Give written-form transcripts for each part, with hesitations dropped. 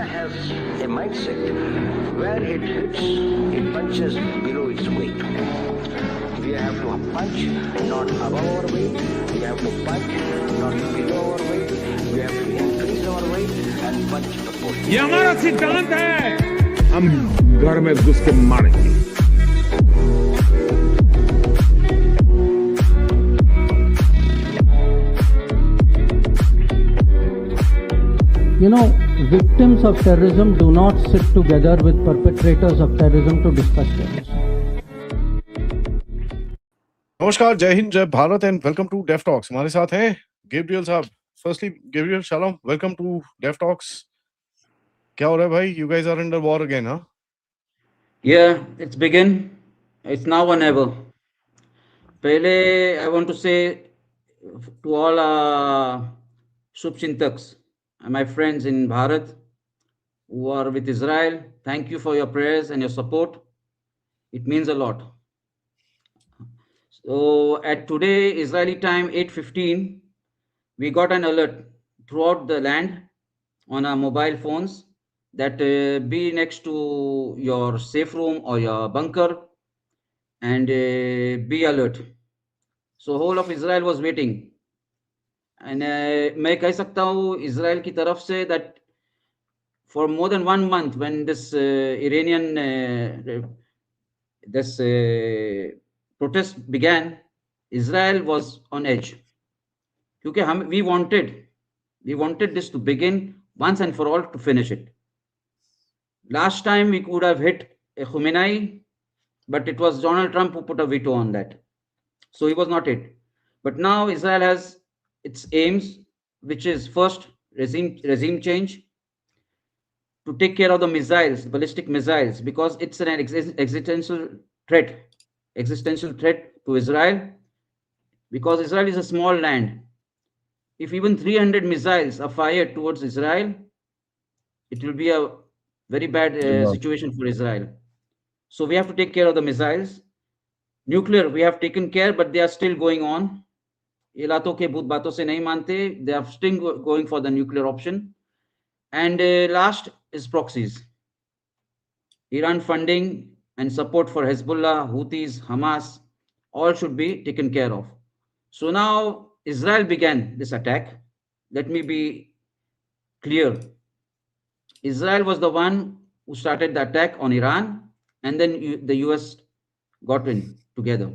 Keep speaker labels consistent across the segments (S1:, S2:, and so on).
S1: has a mindset where it hits, it punches below its weight. We have to punch not above our weight. We have to punch not below our weight. We have to increase our weight and punch proportionally.
S2: ये हमारा सिद्धांत है, हम घर में घुस के मारेंगे.
S3: You know, victims of terrorism do not sit together with perpetrators of terrorism to discuss terrorism.
S4: नमस्कार, जय हिंद, जय Bharat and welcome to Def Talks. हमारे साथ हैं गेब्रियल साहब. फर्स्टली गेब्रियल, शालोम, वेलकम टू डेफ टॉक्स. क्या हो रहा है भाई? You guys are under war again, huh?
S5: Yeah, it's begin. It's now or never. पहले I want to say to all Shubchintaks and my friends in Bharat who are with Israel, thank you for your prayers and your support. It means a lot. So at today Israeli time 8:15, we got an alert throughout the land on our mobile phones that be next to your safe room or your bunker and be alert. So whole of Israel was waiting. And मैं कह सकता हूँ Israel की तरफ से that for more than 1 month when this Iranian protest began, Israel was on edge. क्योंकि we wanted this to begin once and for all, to finish it. Last time we could have hit Khamenei, but it was Donald Trump who put a veto on that. So he was not it. But now Israel has its aims, which is first regime change, to take care of the missiles, ballistic missiles, because it's an existential threat to Israel, because Israel is a small land. If even 300 missiles are fired towards Israel, it will be a very bad situation for Israel. So we have to take care of the missiles. Nuclear, we have taken care, but they are still going on. ये लातों के भूत बातों से नहीं मानते. They are still going for the nuclear option. And last is proxies. Iran funding and support for Hezbollah, Houthis, Hamas, all should be taken care of. So now Israel began this attack. Let me be clear. Israel was the one who started the attack on Iran, and then the US got in together.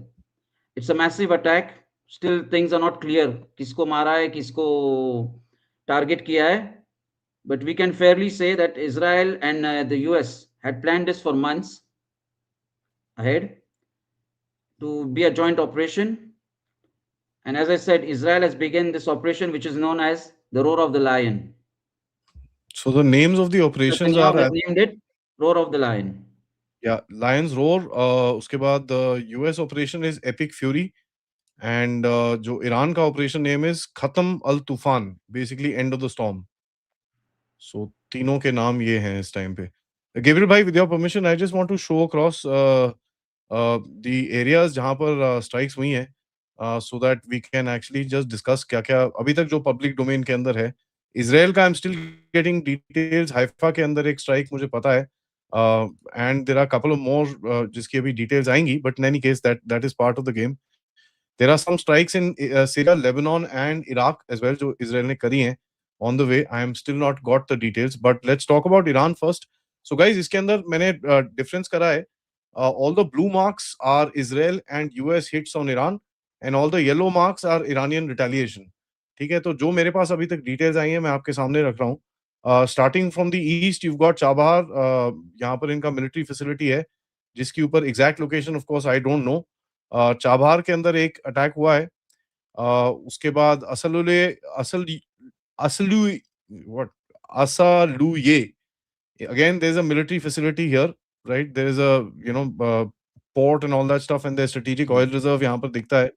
S5: It's a massive attack. Still things are not clear. किसको मारा है, किसको target किया है. But we can fairly say that Israel and the US had planned this for months ahead to be a joint operation. And as I said, Israel has begun this operation, which is known as the Roar of the Lion.
S4: So the names of the operations are
S5: named it Roar of the Lion.
S4: Yeah, Lion's Roar. उसके बाद the US operation is Epic Fury. And जो Iran का operation name is खत्म अल तूफान, basically end of the storm. So तीनों के नाम ये हैं इस टाइम पे. गेब्रियल भाई, with your permission, I just want to show across the areas जहां पर स्ट्राइक्स हुई हैं, so that we can actually just discuss क्या क्या अभी तक जो पब्लिक डोमेन के अंदर है. इजराइल का I am still getting details. Haifa के अंदर एक स्ट्राइक मुझे पता है, and there are couple of more जिसकी अभी डिटेल्स आएंगी, but in any case that is part of the game. There are some strikes in Syria, Lebanon and Iraq as well, जो Israel ने करी हैं on the way. I am still not got the details, but let's talk about Iran first. So guys, इसके अंदर मैंने difference करा है. All the blue marks are Israel and US hits on Iran, and all the yellow marks are Iranian retaliation. ठीक है, तो जो मेरे पास अभी तक details आई हैं मैं आपके सामने रख रहा हूँ. Starting from the east, you've got Chabahar. यहाँ पर इनका military facility है, जिसकी ऊपर exact location of course I don't know. Chabahar के अंदर एक अटैक हुआ है. उसके बाद असलुये, again there is a military facility here, right? There is a port and all that stuff, and there's strategic oil reserve यहाँ पर दिखता है.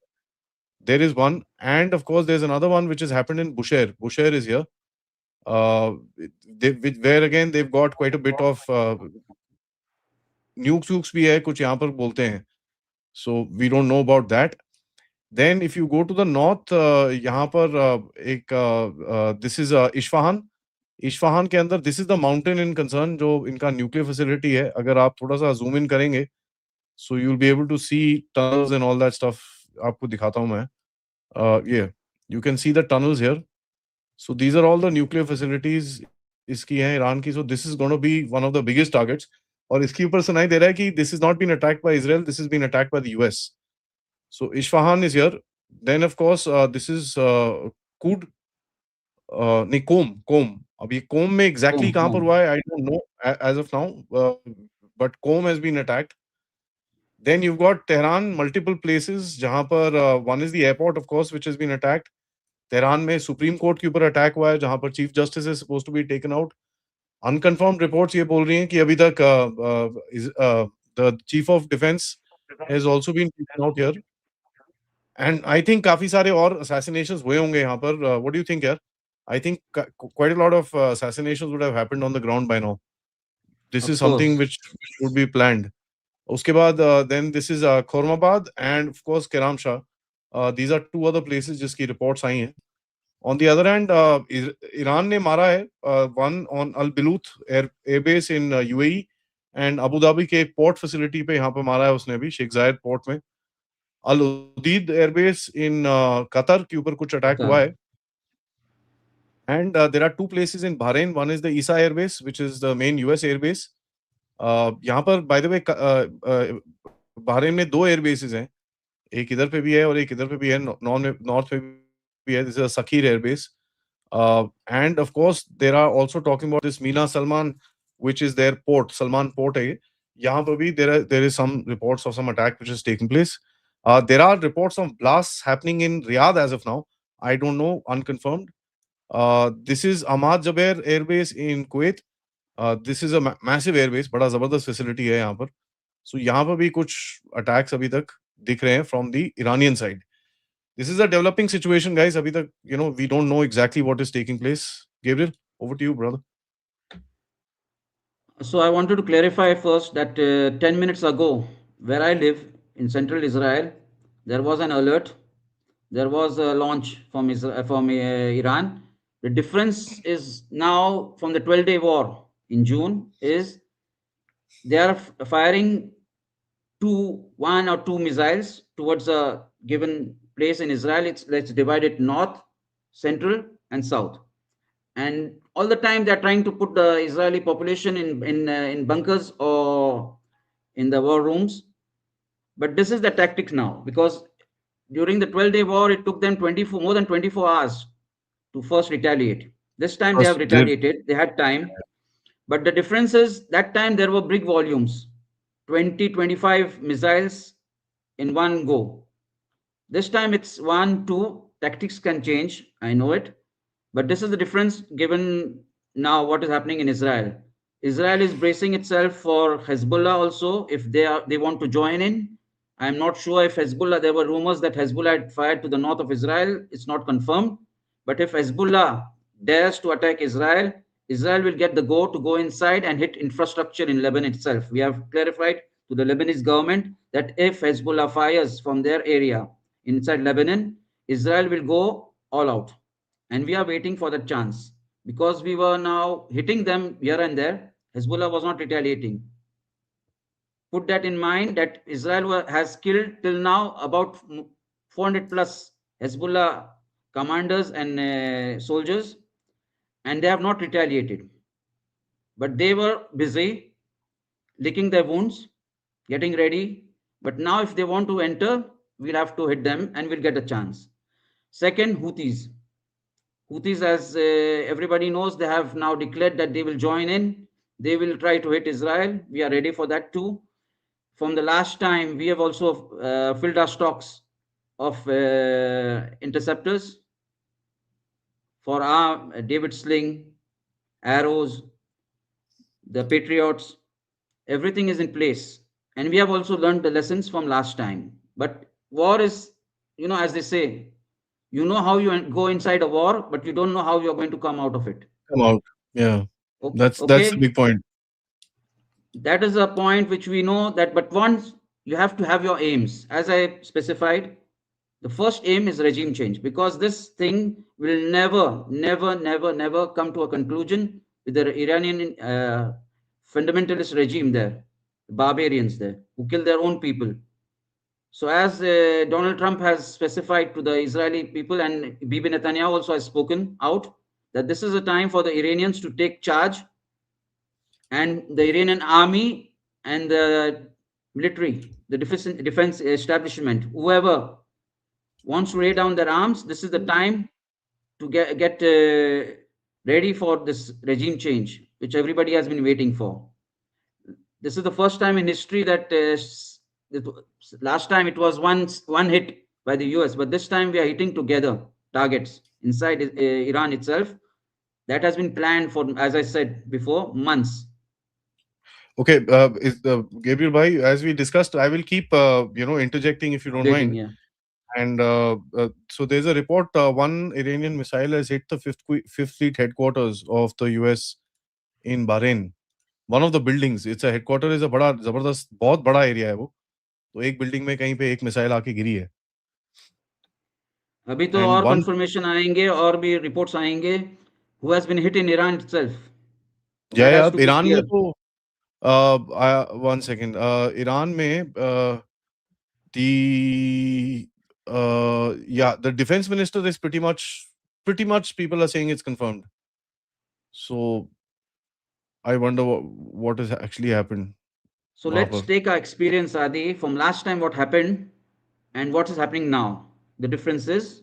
S4: There is one, and of course there's another one which has happened in Bushehr. Bushehr is here, where again they've got quite a bit of nukes भी है कुछ यहाँ पर बोलते हैं. So we don't know about that. Then if you go to the north, यहाँ पर एक this is Isfahan. इस्फहान के अंदर this is the mountain in concern जो इनका न्यूक्लियर फैसिलिटी है. अगर आप थोड़ा सा जूम इन करेंगे so you will be able to see tunnels and all that stuff. आपको दिखाता हूं मैं. ये you can see the tunnels here. So these are all the nuclear facilities इसकी हैं ईरान की. So this is gonna be one of the biggest targets. और इसके ऊपर सुनाई दे रहा है कि this is not been attacked by Israel, this is been attacked by the US. So Isfahan is here. Then of course this is Kud. नहीं कोम. अब ये कोम में exactly कहाँ पर हुआ है I don't know as of now. But Qom has been attacked. Then you've got Tehran, multiple places जहाँ पर one is the airport of course which has been attacked. Tehran में Supreme Court के ऊपर attack हुआ है जहाँ पर Chief Justice is supposed to be taken out. Unconfirmed reports ये बोल रही हैं कि अभी तक the Chief of Defense has also been taken out here. And I think काफी सारे और assassinations हुए होंगे यहाँ पर. What do you think, यार? I think quite a lot of assassinations would have happened on the ground by now. This
S5: Of
S4: is something
S5: course.
S4: which would be planned. उसके बाद then this is Khormabad and of course Kiram Shah. These are two other places जिसकी reports आई हैं. On the other hand, Iran ने मारा है one on Al Bilut air base in UAE and Abu Dhabi के एक port facility पे यहाँ पे मारा है उसने भी Sheikh Zayed port में. Al Udeid airbase in Qatar के ऊपर कुछ अटैक हुआ है. And there are two places in Bahrain. One is the Isa airbase, which is the main US airbase. यहाँ पर by the way बहरीन में दो airbases हैं. एक इधर पे भी है और एक इधर पे भी है. नॉर्थ में भी है. This is a Sakhir airbase. And of course there are also talking about this Mina Salman, which is their port. Salman port है. यहाँ पर भी there is some reports of some attack which is taking place. There are reports of blasts happening in Riyadh as of now. I don't know, unconfirmed. This is Ahmad Jaber Air Base in Kuwait. This is a massive airbase, बड़ा जबरदस्त facility है यहाँ पर. So यहाँ पर भी कुछ attacks अभी तक दिख रहे हैं from the Iranian side. This is a developing situation, guys. अभी तक, we don't know exactly what is taking place. Gabriel, over to you, brother.
S5: So I wanted to clarify first that 10 minutes ago, where I live in central Israel, there was an alert. There was a launch from Iran. The difference is now from the 12-day war in June is they are firing one or two missiles towards a given place in Israel. Let's divide it north, central, and south. And all the time they're trying to put the Israeli population in bunkers or in the war rooms. But this is the tactic now, because during the 12-day war, it took them more than 24 hours to first retaliate. This time they have retaliated. They had time. But the difference is that time there were big volumes, 20, 25 missiles in one go. This time it's 1, 2. Tactics can change. I know it. But this is the difference given now what is happening in Israel. Israel is bracing itself for Hezbollah also if they want to join in. I'm not sure if Hezbollah, there were rumors that Hezbollah had fired to the north of Israel. It's not confirmed. But if Hezbollah dares to attack Israel, Israel will get the go to go inside and hit infrastructure in Lebanon itself. We have clarified to the Lebanese government that if Hezbollah fires from their area inside Lebanon, Israel will go all out. And we are waiting for the chance because we were now hitting them here and there. Hezbollah was not retaliating. Put that in mind that Israel has killed till now about 400 plus Hezbollah commanders and soldiers, and they have not retaliated. But they were busy licking their wounds, getting ready. But now if they want to enter, we'll have to hit them and we'll get a chance. Second, Houthis. Houthis, as everybody knows, they have now declared that they will join in. They will try to hit Israel. We are ready for that too. From the last time, we have also filled our stocks of interceptors for our David Sling, arrows, the Patriots. Everything is in place. And we have also learned the lessons from last time. But war is, as they say, you know how you go inside a war, but you don't know how you're going to come out of it.
S4: Come out. Yeah. That's the big point.
S5: That is a point which we know that, but once you have to have your aims, as I specified, The first aim is regime change, because this thing will never, never, never, never come to a conclusion with the Iranian fundamentalist regime there, barbarians there, who kill their own people. So, as Donald Trump has specified to the Israeli people, and Bibi Netanyahu also has spoken out, that this is a time for the Iranians to take charge, and the Iranian army and the military, the defense establishment, whoever wants to lay down their arms, this is the time to get ready for this regime change, which everybody has been waiting for. This is the first time in history that last time it was one hit by the US, but this time we are hitting together targets inside Iran itself. That has been planned for, as I said before, months.
S4: Okay, Gabriel bhai, as we discussed, I will keep interjecting if you don't mind.
S5: Yeah.
S4: And so there's a report, one Iranian missile has hit the Fifth Fleet headquarters of the US in Bahrain. One of the buildings, it's a headquarter, is a बड़ा जबरदस्त बहुत बड़ा area है वो. तो एक building में कहीं पे एक मिसाइल आके गिरी है.
S5: अभी तो
S4: And
S5: और
S4: one,
S5: कंफर्मेशन आएंगे और भी रिपोर्ट्स आएंगे. Who has been hit in Iran itself?
S4: yeah,
S5: That has
S4: yeah,
S5: to be
S4: Iran में
S5: clear.
S4: तो 1 second, ईरान में the defense minister is pretty much people are saying it's confirmed. So I wonder what has actually happened.
S5: So let's take our experience, Aadi, from last time what happened and what is happening now. The difference is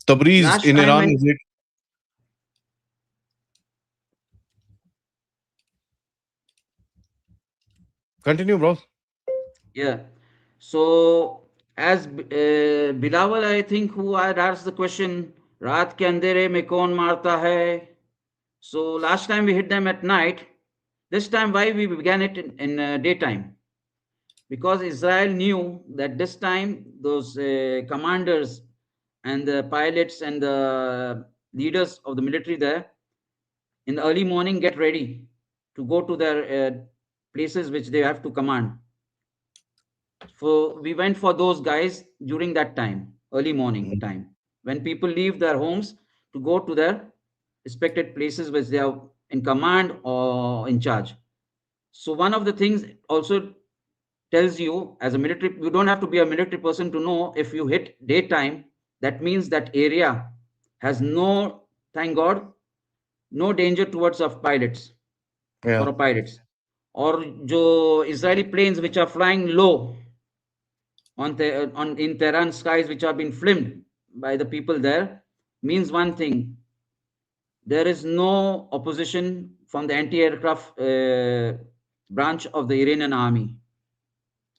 S4: Tabriz
S5: last
S4: in
S5: time
S4: Iran
S5: when,
S4: is it? Continue, bro.
S5: yeah. So as Bilawal, I think, who had asked the question, Raat ke andhere mein kaun marta hai? So last time we hit them at night. This time, why we began it in daytime? Because Israel knew that this time those commanders and the pilots and the leaders of the military there in the early morning get ready to go to their places which they have to command. So we went for those guys during that time, early morning time, when people leave their homes to go to their respected places which they are in command or in charge. So one of the things also tells you, as a military, you don't have to be a military person to know, if you hit daytime, that means that area has no, thank God, no danger towards of pilots
S4: Yeah.
S5: for pilots. Or jo Israeli planes which are flying low in Tehran skies, which have been filmed by the people there, means one thing: there is no opposition from the anti-aircraft branch of the Iranian army.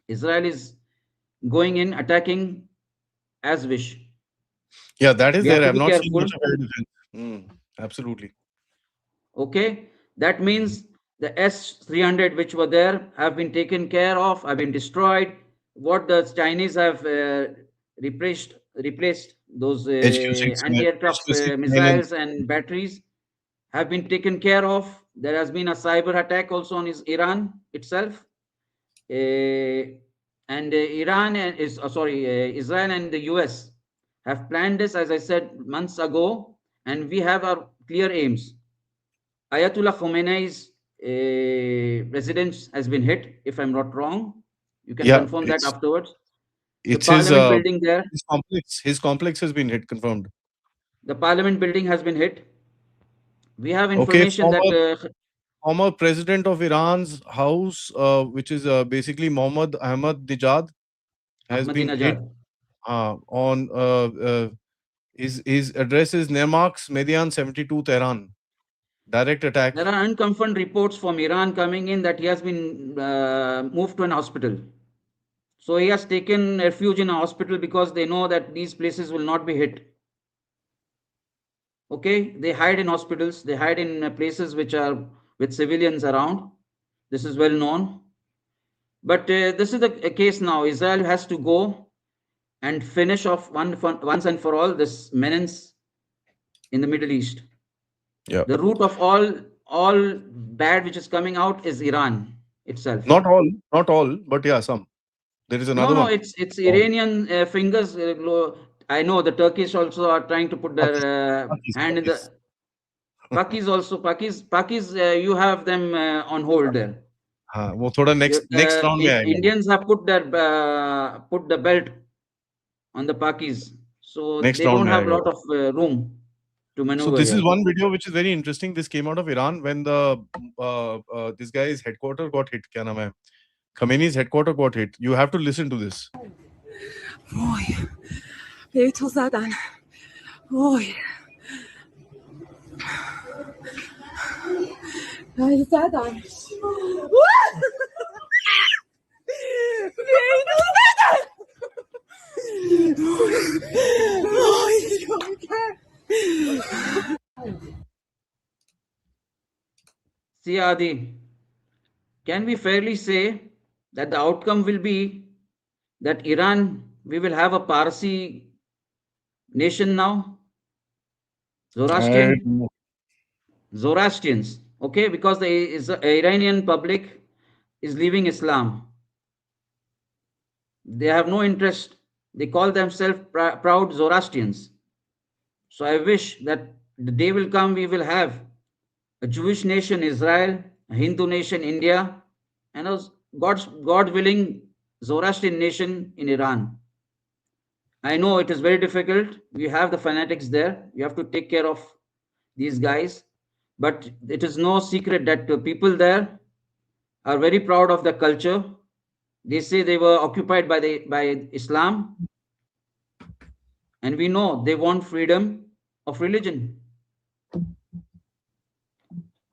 S5: Israel is going in, attacking as wish.
S4: Yeah, that is
S5: We have
S4: there.
S5: to
S4: I've
S5: be
S4: not seen
S5: careful.
S4: much of air defense. Absolutely.
S5: Okay, that means the S-300 which were there have been taken care of, have been destroyed. What the Chinese have replaced those
S4: HQ6,
S5: anti-aircraft
S4: HQ6
S5: missiles and batteries have been taken care of. There has been a cyber attack also on Iran itself. And Israel and the US have planned this, as I said, months ago, and we have our clear aims. Ayatollah Khomenei's residence has been hit, if I'm not wrong. You can
S4: Yeah,
S5: confirm that afterwards. The
S4: it's
S5: parliament building there,
S4: his complex. His complex has been hit, confirmed.
S5: the parliament building has been hit. We have
S4: Okay,
S5: information that
S4: former president of Iran's house, which is basically Mohammad Ahmadinejad, has been hit
S5: Ahmadinejad.
S4: on his address is Nemarks Median 72 Tehran. Direct attack.
S5: There are unconfirmed reports from Iran coming in that he has been moved to an hospital. So he has taken refuge in a hospital because they know that these places will not be hit. Okay, they hide in hospitals, they hide in places which are with civilians around. This is well known. But this is the case now. Israel has to go and finish off once and for all this menace in the Middle East.
S4: Yeah.
S5: The root of all bad which is coming out is Iran itself.
S4: Not all, but yeah, some. There is
S5: No,
S4: another
S5: no,
S4: one.
S5: it's
S4: Oh,
S5: Iranian fingers. I know the Turkish also are trying to put their
S4: Pakis, Pakis,
S5: hand in
S4: Pakis.
S5: the Pakis also. Pakis, you have them on hold there.
S4: हाँ वो थोड़ा next round में आएगा वो.
S5: Indians have put the belt on the Pakis, so
S4: Next
S5: they
S4: round
S5: don't
S4: में
S5: have a
S4: आएगा
S5: lot
S4: वो.
S5: of room to
S4: So
S5: maneuver
S4: this is
S5: here.
S4: one video which is very interesting. This came out of Iran when the this guy's headquarter got hit. क्या नाम है? Khamenei's headquarter got hit. You have to listen to this.
S6: وای به تو زدن وای ای زدن به تو زدن
S5: See, Adi, can we fairly say that the outcome will be that Iran, we will have a Parsi nation now? Zoroastrian?
S4: And
S5: Zoroastrians, okay, because the Iranian public is leaving Islam. They have no interest. They call themselves proud Zoroastrians. So I wish that the day will come we will have a Jewish nation Israel, a Hindu nation India, and a God willing Zoroastrian nation in Iran. I know it is very difficult. We have the fanatics there. We have to take care of these guys. But it is no secret that people there are very proud of their culture. They say they were occupied by Islam, and we know they want freedom of religion.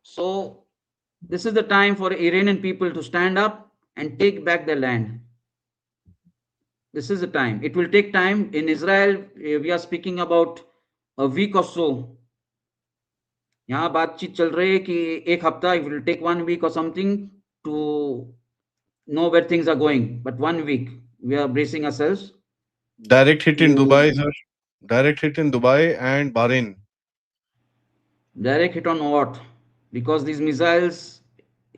S5: So this is the time for Iranian people to stand up and take back their land. This is the time. It will take time. In Israel, we are speaking about a week or so. यहाँ बातचीत चल रही है कि एक हफ्ता, it will take 1 week or something to know where things are going. But 1 week, we are bracing ourselves.
S4: direct hit in Dubai, sir. Direct hit in Dubai and Bahrain.
S5: Direct hit on what? Because these missiles,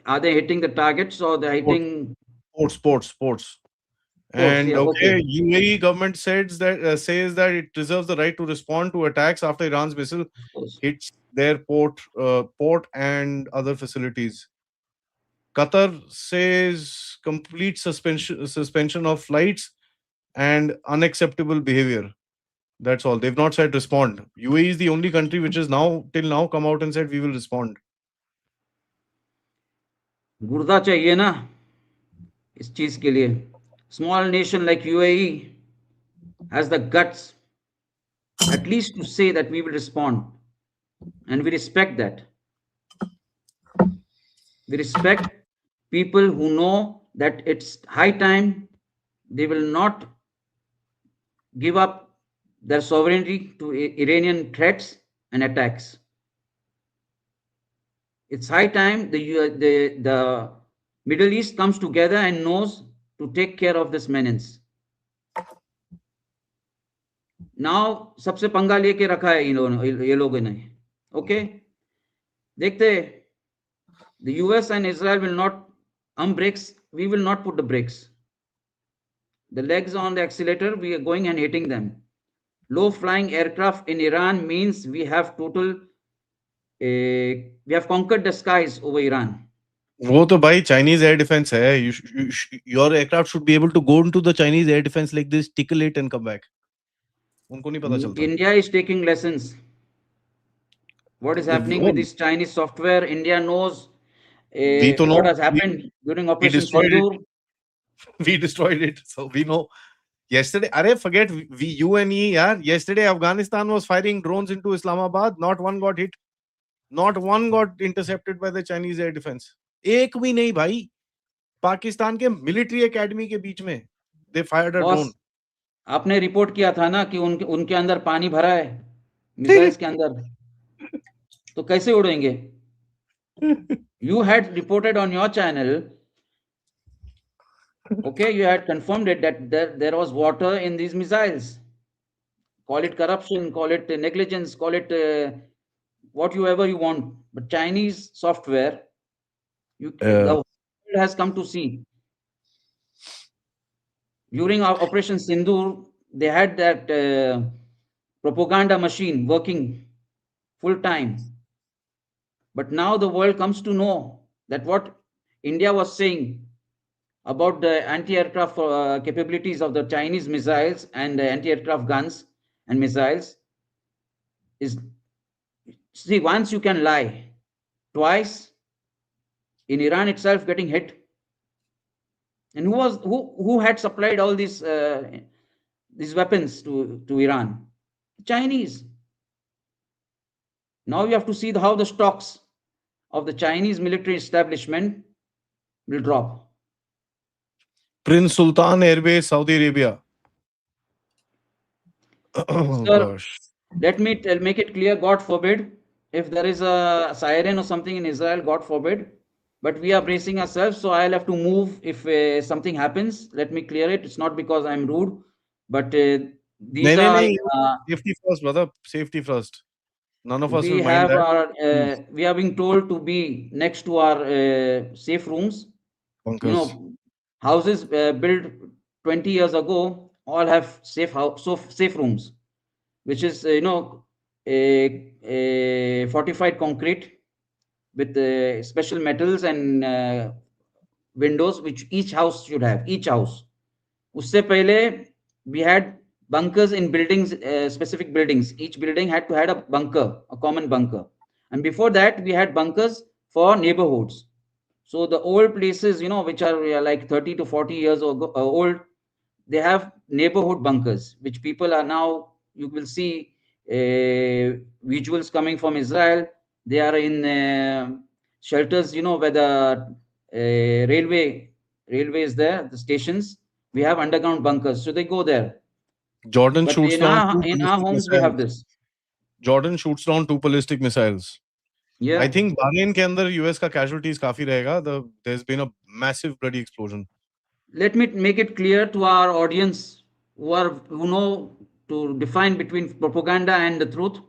S5: are they hitting the targets or they're hitting
S4: Sports.
S5: ports?
S4: And
S5: Yeah,
S4: okay,
S5: okay.
S4: UAE government says that it reserves the right to respond to attacks after Iran's missile
S5: Of course.
S4: hits their port and other facilities. Qatar says complete suspension of flights and unacceptable behavior. That's all. They've not said respond. UAE is the only country which has till now come out and said we will respond.
S5: गुर्दा चाहिए ना इस चीज के लिए. Small nation like UAE has the guts at least to say that we will respond, and we respect that. We respect people who know that it's high time they will not give up their sovereignty to Iranian threats and attacks. It's high time the Middle East comes together and knows to take care of this menace. Now सबसे पंगा लेके रखा है ये लोगों ने. Okay, देखते. The US and Israel will not brakes. We will not put the brakes. The legs on the accelerator, we are going and hitting them. Low flying aircraft in Iran means we have we have conquered the skies over Iran.
S4: वो तो भाई Chinese air defense है. Your aircraft should be able to go into the Chinese air defense like this, tickle it and come back. उनको नहीं पता चलता.
S5: India is taking lessons. What is happening with this Chinese software? India knows what has happened during Operation Sindoor.
S4: We destroyed it, so we know. Yesterday, forget you and me, yaar. Yesterday, Afghanistan was firing drones into Islamabad. Not one got hit. Not one got intercepted by the Chinese air defense. एक भी नहीं भाई. पाकिस्तान के military academy के बीच में they fired a drone.
S5: आपने report किया था ना कि उनके अंदर पानी भरा है मिसाइल्स के अंदर, तो कैसे उड़ेंगे? You had reported on your channel. Okay, you had confirmed it that there was water in these missiles. Call it corruption, call it negligence, call it whatever you want. But Chinese software, the world has come to see. During our Operation Sindoor, they had that propaganda machine working full time. But now the world comes to know that what India was saying about the anti-aircraft capabilities of the Chinese missiles and the anti-aircraft guns and missiles is, see, once you can lie, twice in Iran itself getting hit. And who had supplied all these weapons to Iran? Chinese. Now you have to see how the stocks of the Chinese military establishment will drop.
S4: Prince Sultan Airways, Saudi Arabia. Oh
S5: Sir,
S4: gosh.
S5: let me make it clear, God forbid, if there is a siren or something in Israel, God forbid, but we are bracing ourselves, so I'll have to move if something happens. Let me clear it. It's not because I'm rude, but these are...
S4: Safety first, brother. Safety first. None of us
S5: we
S4: will mind
S5: have
S4: that.
S5: our we are being told to be next to our safe rooms.
S4: Bunkers.
S5: You know, houses built 20 years ago all have safe rooms, which is a fortified concrete with special metals and windows, which each house should have. Each house. Usse pehle we had bunkers in buildings, specific buildings. Each building had to have a bunker, a common bunker. And before that, we had bunkers for neighborhoods. So the old places, which are like 30 to 40 years old, they have neighborhood bunkers, which people are now, you will see visuals coming from Israel. They are in shelters, where the railway is there, the stations. We have underground bunkers, so they go there.
S4: Jordan
S5: But
S4: shoots
S5: in
S4: down
S5: in our homes, we have this.
S4: Jordan shoots down 2 ballistic missiles.
S5: Yeah.
S4: I think Bahrain के अंदर US का casualties काफी रहेगा. There's been a massive bloody explosion.
S5: Let me make it clear to our audience who know to define between propaganda and the truth,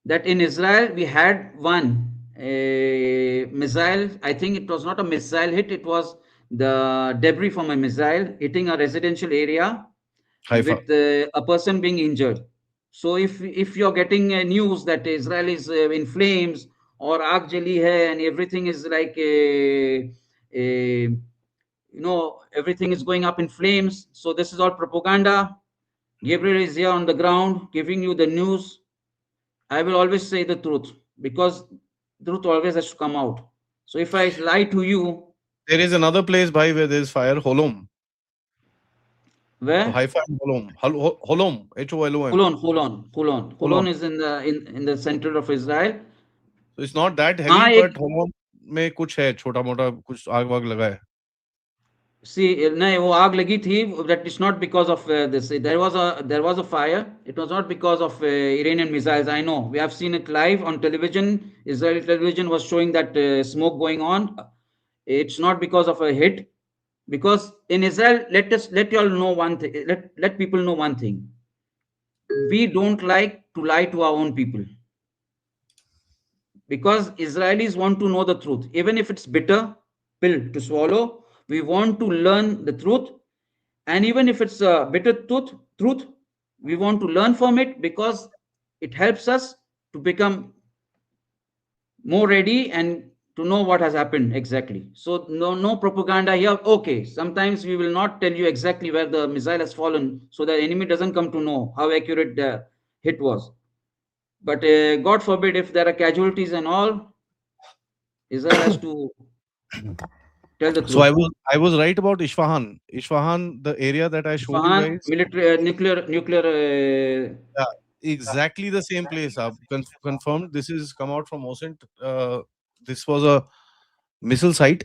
S5: that in Israel we had one missile. I think it was not a missile hit, it was the debris from a missile hitting a residential area
S4: Haifa.
S5: with a person being injured. So if you're getting news that Israel is in flames or aag jali hai and everything is like everything is going up in flames, so this is all propaganda. Gabriel is here on the ground giving you the news. I will always say the truth, because truth always has to come out. So if I lie to you...
S4: There is another place by where there is fire, Holom.
S5: Where?
S4: So Haifa and Holom. Holom, Holom.
S5: Holon is in the center of Israel.
S4: So it's not that heavy, but Holom में कुछ है, छोटा मोटा कुछ आग वाग लगा है.
S5: See, नहीं, वो आग लगी थी. That is not because of this. There was a fire. It was not because of Iranian missiles. I know. We have seen it live on television. Israeli television was showing that smoke going on. It's not because of a hit. Because in Israel, let you all know one thing. Let people know one thing. We don't like to lie to our own people. Because Israelis want to know the truth. Even if it's bitter pill to swallow, we want to learn the truth. And even if it's a bitter truth, we want to learn from it, because it helps us to become more ready and to know what has happened exactly. So no propaganda here. Okay, sometimes we will not tell you exactly where the missile has fallen, so the enemy doesn't come to know how accurate the hit was. But God forbid, if there are casualties and all, Israel has to tell the truth.
S4: So I was right about Isfahan. Isfahan, the area that I showed you guys.
S5: Military nuclear.
S4: Yeah, exactly the same place. Confirmed. This is come out from OSINT. This was a missile site.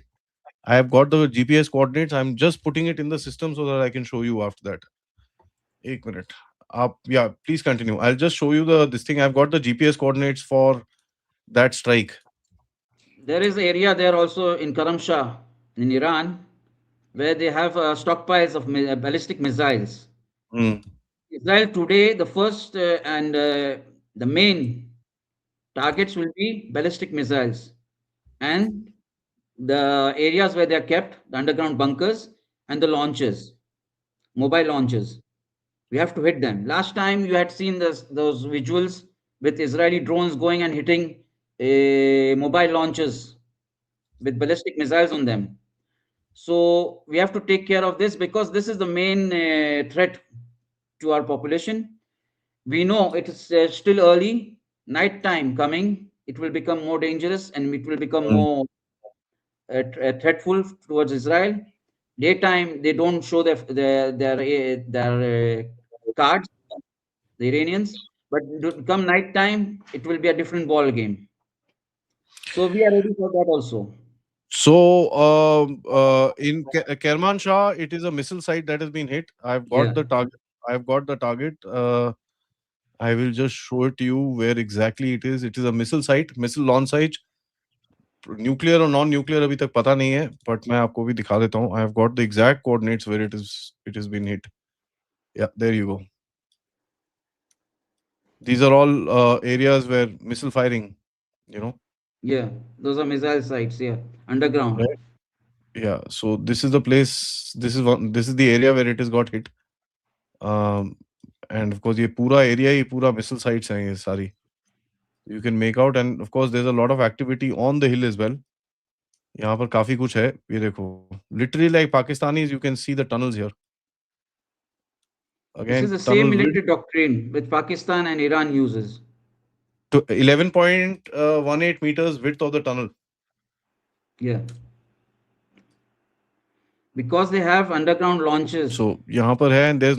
S4: I have got the GPS coordinates. I'm just putting it in the system so that I can show you after that. 1 minute. Yeah, please continue. I'll just show you this thing. I've got the GPS coordinates for that strike.
S5: There is an area there also in Karamshah in Iran where they have stockpiles of ballistic missiles. Israel today, the first and the main targets will be ballistic missiles and the areas where they are kept, the underground bunkers and the launches. mobile launches. We have to hit them. Last time you had seen those visuals with Israeli drones going and hitting mobile launches with ballistic missiles on them. So we have to take care of this because this is the main threat to our population. We know it is still early, night time coming. It will become more dangerous and it will become
S4: Mm.
S5: more threatful towards Israel. Daytime, they don't show their cards, the Iranians, but come night time, it will be a different ball game. So we are ready for that also.
S4: So, in Kermanshah, it is a missile site that has been hit. I've got
S5: Yeah.
S4: the target. I've got the target. I will just show it to you where exactly it is. It is a missile site, missile launch site. Nuclear और non nuclear अभी तक पता नहीं है, but मैं आपको भी दिखा देता हूँ. I have got the exact coordinates where it is been hit. या there you go. These are all areas where missile firing, you know.
S5: Yeah, those are missile sites. Yeah, underground.
S4: Right. Yeah, so this is the place. This is the area where it has got hit. And of course, ये पूरा area ये पूरा missile sites हैं ये सारी. You can make out, and of course, there's a lot of activity on the hill as well. यहाँ पर काफी कुछ है. ये देखो, literally like Pakistanis, you can see the tunnels here.
S5: This
S4: Again,
S5: is the
S4: tunnel
S5: same military
S4: width
S5: doctrine which Pakistan and Iran uses.
S4: to 11.18 meters width of the tunnel.
S5: Yeah, because they have underground launches.
S4: So यहाँ पर है, and there's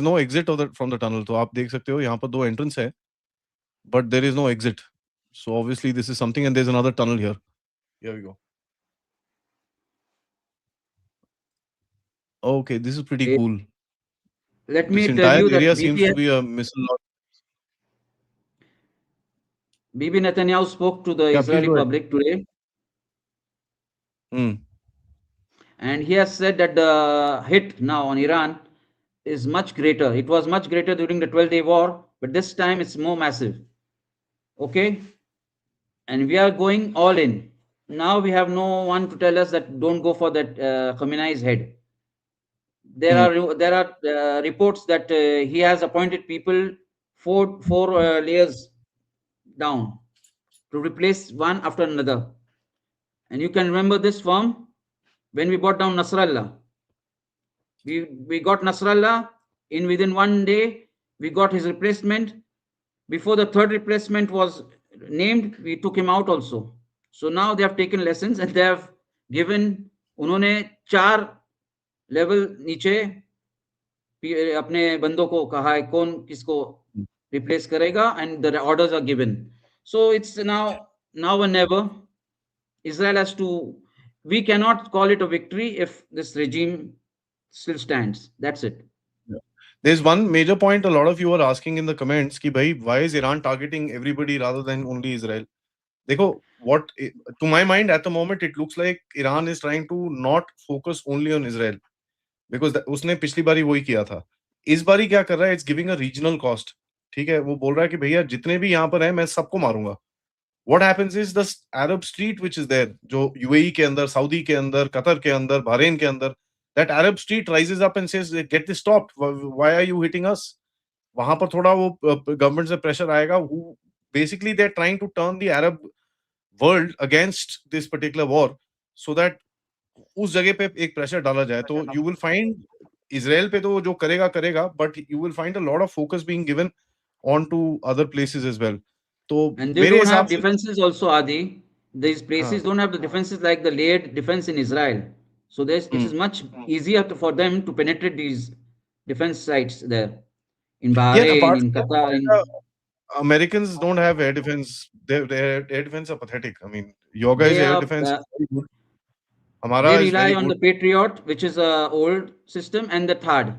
S4: no exit of the from the tunnel. तो आप देख सकते हो यहाँ पर दो entrance है, but there is no exit. So obviously this is something, and there's another tunnel here. Here we go. Okay, this is pretty
S5: Eh,
S4: cool.
S5: Let
S4: This
S5: me tell
S4: entire
S5: you that
S4: area seems to be a missile launch.
S5: Bibi Netanyahu spoke to the
S4: Yeah, please
S5: Israeli
S4: go ahead.
S5: public today,
S4: Hmm.
S5: and he has said that the hit now on Iran is much greater. It was much greater during the 12-day war, but this time it's more massive. Okay? And we are going all in. Now we have no one to tell us that don't go for that Khamenei's head. There are reports that he has appointed people four layers down to replace one after another. And you can remember this from when we brought down Nasrallah. We got Nasrallah in within 1 day. We got his replacement. Before the third replacement was named, we took him out also. So now they have taken lessons and they have given. उन्होंने 4 level नीचे अपने बंदों को कहा है कौन किसको replace करेगा, and the orders are given. So it's now or never. Israel has to. We cannot call it a victory if this regime still stands. That's it.
S4: There's one major point a lot of you are asking in the comments कि भाई, why is Iran targeting everybody rather than only Israel? देखो, to my mind at the moment it looks like Iran is trying to not focus only on Israel, because उसने पिछली बारी वही किया था. इस बारी क्या कर रहा है? It's giving a regional cost. ठीक है, वो बोल रहा है कि भैया जितने भी यहाँ पर हैं मैं सबको मारूंगा. What happens is the Arab street which is there, जो UAE के अंदर, सऊदी के अंदर, कतर के अंदर, बहरीन के अंदर, that Arab street rises up and says, get this stopped. Why are you hitting us? वहां पर थोड़ा वो गवर्नमेंट से प्रेशर आएगा. Basically they're trying to turn the Arab world against this particular war, so that उस जगह पे एक प्रेशर डाला जाए. तो you will find Israel पे तो जो करेगा, but you will find a lot of focus being given on to other places as well. तो
S5: And they
S4: मेरे
S5: don't
S4: हिसाब
S5: have
S4: से
S5: defenses also, Adi. These places
S4: हाँ.
S5: don't have the defenses like the layered defense in Israel. So it is much easier for them to penetrate these defense sites there in
S4: Yeah,
S5: Bahrain,
S4: apart
S5: in
S4: from
S5: Qatar.
S4: America, Americans don't have air defense. Their air defense are pathetic. I mean, your guys'
S5: They
S4: air
S5: are
S4: defense is very good.
S5: they
S4: Hamara is
S5: rely
S4: very
S5: on
S4: good.
S5: the Patriot, which is a old system, and the THAAD.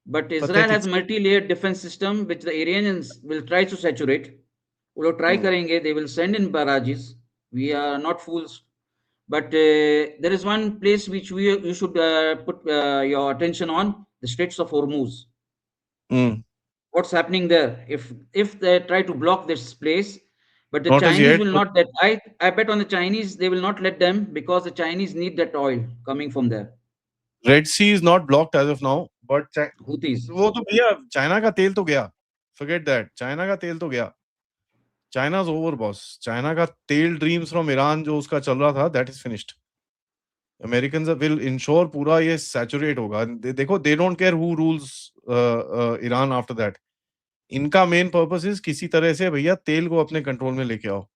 S5: But Israel
S4: Pathetic.
S5: has multi-layered defense system, which the Iranians will try to saturate. वो लोग try करेंगे, they will send in barrages. We are not fools. But there is one place which you should put your attention on, the Straits of Hormuz.
S4: Mm.
S5: What's happening there? If they try to block this place, but the
S4: Not as
S5: Chinese
S4: yet,
S5: will
S4: but
S5: not let. I bet on the Chinese they will not let them, because the Chinese need that oil coming from there.
S4: Red Sea is not blocked as of now, but
S5: Houthis.
S4: वो तो भैया China का तेल तो गया. Forget that. China का तेल तो गया. China's over, boss. चाइना का तेल ड्रीम्स फ्रॉम ईरान जो उसका चल रहा था, that is finished. Americans will ensure पूरा ये सैचुरेट होगा. देखो, they don't care who rules Iran after that. इनका मेन पर्पस इज किसी तरह से भैया तेल को अपने कंट्रोल में लेके आओ.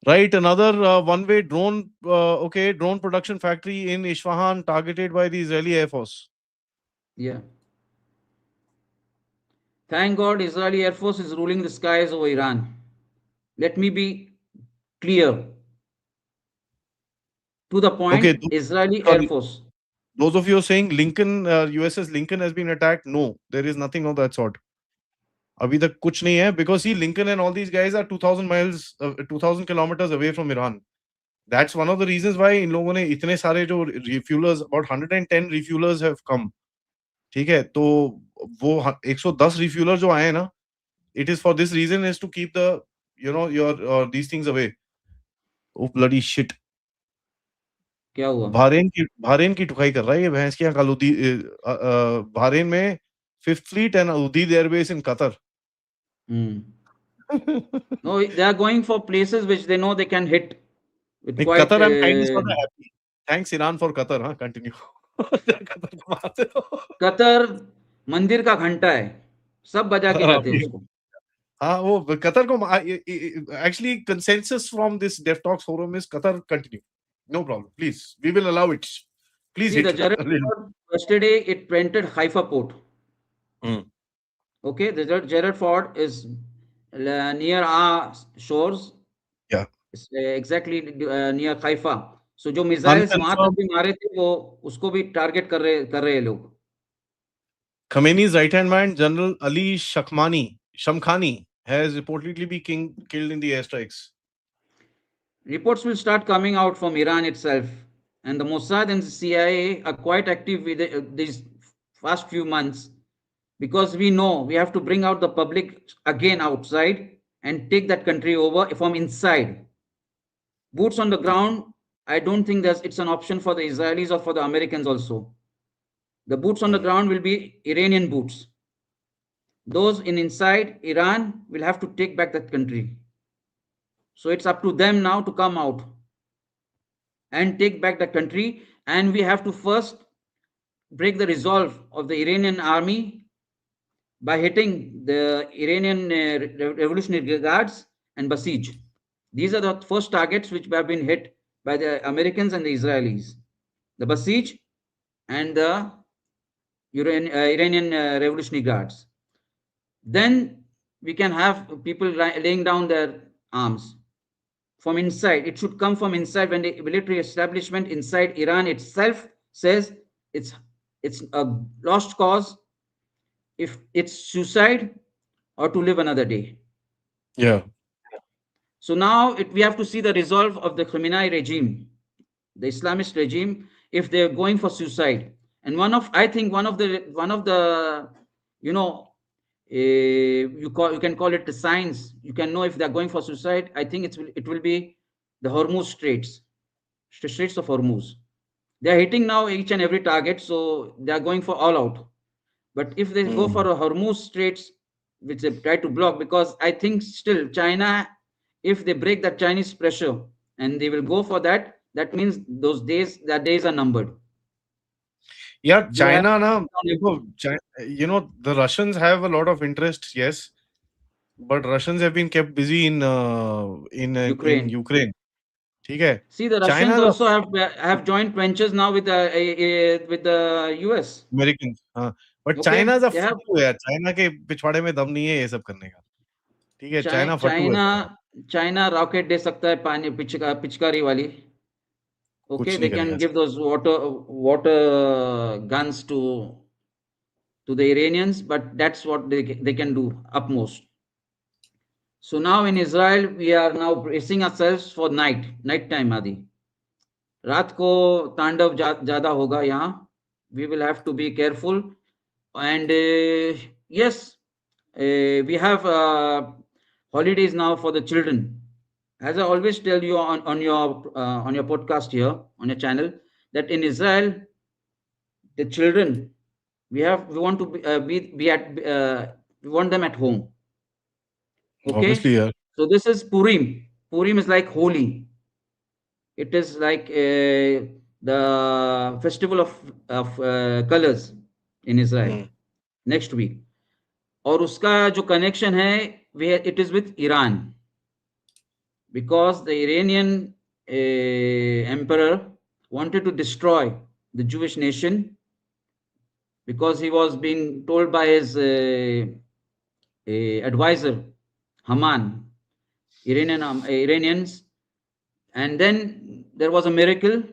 S4: Right, another one-way drone, drone production factory in Isfahan targeted by the Israeli Air Force.
S5: Yeah. Thank God Israeli Air Force is ruling the skies over Iran. Let me be clear. To the point,
S4: Okay,
S5: Israeli
S4: sorry.
S5: Air Force.
S4: Those of you are saying Lincoln, USS Lincoln has been attacked. No, there is nothing of that sort. अभी तक कुछ नहीं है because see, Lincoln and all these guys are 2000 miles, 2000 kilometers away from Iran. That's one of the reasons why इन लोगों ने इतने सारे जो refuelers, about 110 refuelers have come. ठीक है, तो वो 110 refuelers जो आए हैं ना, it is for this reason, is to keep the, your these things away. Oh bloody shit.
S5: क्या हुआ?
S4: bahrain की टुकाई कर रहा है ये भैंस की अंकल bahrain में 5th fleet and Udeid Air Base in Qatar.
S5: No, they are going for places which they know they can hit with
S4: In
S5: quite.
S4: Qatar, I'm kind of sort of happy. Thanks Iran for Qatar, huh? Continue. Qatar को मारते रहो.
S5: Qatar मंदिर का घंटा है, सब बजा के जाते हैं उसको.
S4: हाँ, वो कतर को actually consensus from this Dev Talks forum is Qatar continue. No problem. Please, we will allow it. Please
S5: See,
S4: hit
S5: the
S4: it.
S5: Jared Ford yesterday it painted Haifa port. Okay, the Jared Ford is near our shores.
S4: Yeah.
S5: It's exactly near Haifa. So जो missiles वहां तक भी मारे थे वो उसको भी target कर रहे हैं लोग.
S4: Khamenei's right-hand man, General Ali Shamkhani, has reportedly been killed in the airstrikes.
S5: Reports will start coming out from Iran itself, and the Mossad and the CIA are quite active with these past few months, because we know we have to bring out the public again outside and take that country over from inside. Boots on the ground, I don't think it's an option for the Israelis or for the Americans also. The boots on the ground will be Iranian boots. Those inside Iran will have to take back that country. So it's up to them now to come out and take back the country. And we have to first break the resolve of the Iranian army by hitting the Iranian Revolutionary Guards and Basij. These are the first targets which have been hit by the Americans and the Israelis. The Basij and the Iranian Revolutionary Guards. Then we can have people laying down their arms from inside. It should come from inside. When the military establishment inside Iran itself says it's a lost cause, if it's suicide or to live another day.
S4: Yeah.
S5: So now we have to see the resolve of the Khamenei regime, the Islamist regime, if they're going for suicide. And I think one of the you can call it the signs. You can know if they're going for suicide. I think it will be the Hormuz Straits of Hormuz. They're hitting now each and every target, so they are going for all out. But if they go for a Hormuz Straits, which they try to block, because I think still China, if they break that Chinese pressure and they will go for that, that means their days are numbered.
S4: Yeah, China, the Russians have a lot of interest, yes, but Russians have been kept busy in Ukraine.
S5: See, the Russians also have joint ventures now with the US.
S4: Americans, but
S5: Okay,
S4: China is a fool. China के पिछवाड़े में दम नहीं है ये सब करने का. ठीक है, China फट्टू है.
S5: China rocket दे सकता है पानी पिचकारी वाली. Okay, they can give those water guns to the Iranians, but that's what they can do utmost. So now in Israel, we are now bracing ourselves for night time, Aadi. रात को तांडव ज़्यादा होगा यहाँ. We will have to be careful. And yes, we have holidays now for the children. As I always tell you on your podcast here, on your channel, that in Israel, the children, we want to we want them at home.
S4: Obviously,
S5: Okay,
S4: yeah.
S5: so this is Purim. Purim is like holy. It is like the festival of colors in Israel
S4: Hmm.
S5: next week. और उसका जो connection है, it is with Iran, because the Iranian emperor wanted to destroy the Jewish nation, because he was being told by his advisor Haman, Iranians, and then there was a miracle.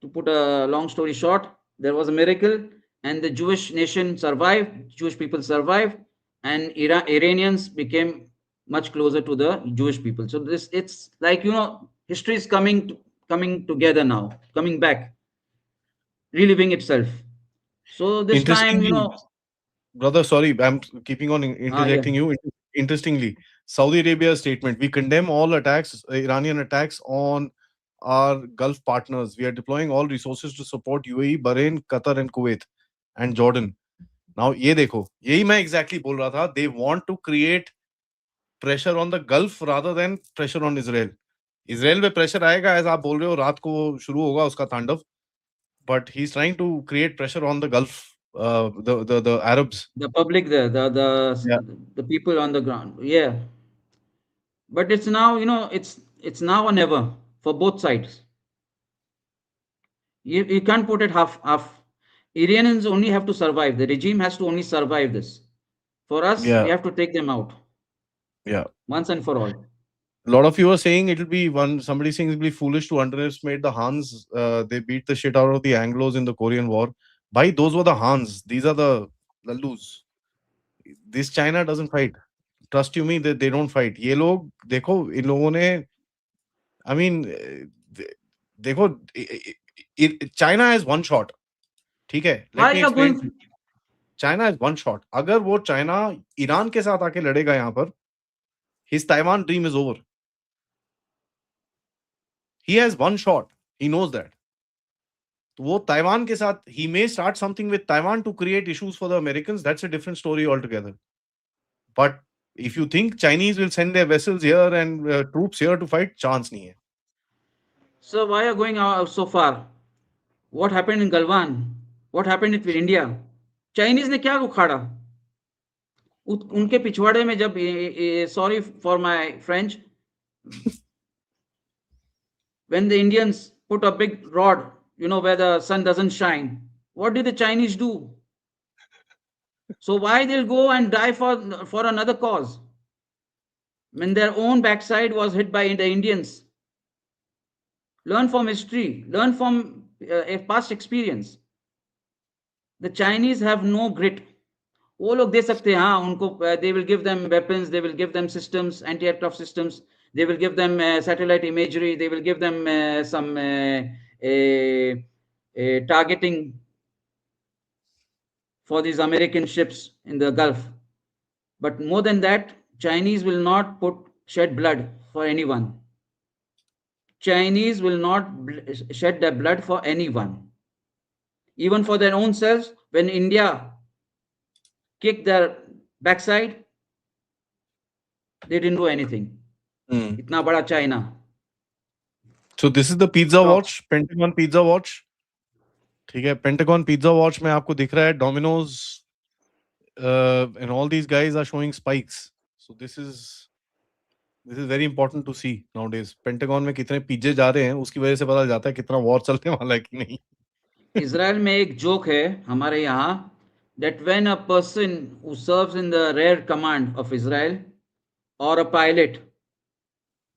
S5: To put a long story short, there was a miracle, and the Jewish nation survived. Jewish people survived, and Iranians became much closer to the Jewish people. So it's like, history is coming together now, coming back, reliving itself. So this time,
S4: Interestingly, brother, sorry, I'm keeping on
S5: yeah.
S4: interjecting you. Interestingly, Saudi Arabia's statement: we condemn all attacks, Iranian attacks on our Gulf partners. We are deploying all resources to support UAE, Bahrain, Qatar, and Kuwait, and Jordan. Now, ये देखो, यही मैं exactly बोल रहा था. They want to create pressure on the Gulf rather than pressure on Israel. Israel पे pressure आएगा, as आप बोल रहे हो, रात को शुरू होगा उसका तांडव. But he's trying to create pressure on the Gulf, the Arabs.
S5: The public there,
S4: Yeah.
S5: the people on the ground, yeah. But it's now, it's now or never for both sides. You can't put it half. Iranians only have to survive. The regime has to only survive this. For us, we
S4: Yeah.
S5: have to take them out
S4: Yeah.
S5: once and for all.
S4: A lot of you are saying it'll be somebody saying it'll be foolish to underestimate the Hans. They beat the shit out of the Anglos in the Korean War. Bhai, those were the Hans. These are the Lallus. This China doesn't fight. Trust you me, they don't fight. ये लोग देखो इन लोगों ने, I mean, देखो, China has one shot. ठीक है,
S5: Why
S4: let me
S5: you are
S4: explain.
S5: going?
S4: China has one shot. अगर वो चाइना ईरान के साथ आके लड़ेगा यहाँ पर, his Taiwan dream is over. He has one shot. He knows that. तो वो ताइवान के साथ, he may start something with Taiwan to create issues for the Americans. That's a different story altogether. But if you think Chinese will send their vessels here and troops here to fight, chance नहीं है.
S5: So why are you going out so far? What happened in Galwan? What happened with India? Chinese ने क्या उखाड़ा? उनके पिछवाड़े में जब, sorry for my French, when the Indians put a big rod, where the sun doesn't shine, what did the Chinese do? So why they'll go and die for another cause when their own backside was hit by the Indians? Learn from history, learn from a past experience. The Chinese have no grit. वो लोग दे सकते हैं, हाँ, उनको, they will give them weapons, they will give them systems, anti-aircraft systems, they will give them satellite imagery, they will give them some targeting for these American ships in the Gulf. But more than that, Chinese will not shed blood for anyone. Chinese will not shed their blood for anyone. Even for their own selves, when India kicked their backside, they didn't do anything. Itna bada China.
S4: So this is the pizza watch, Pentagon pizza watch. ठीक है, Pentagon pizza watch में आपको दिख रहा है Domino's, and all these guys are showing spikes. So this is very important to see nowadays. Pentagon में कितने पिज्जे जा रहे हैं, उसकी वजह से पता जाता है कितना वॉर चलने वाला है कि नहीं.
S5: इजराइल में एक जोक है हमारे यहाँ, that when a person who serves in the rear command of Israel or a pilot,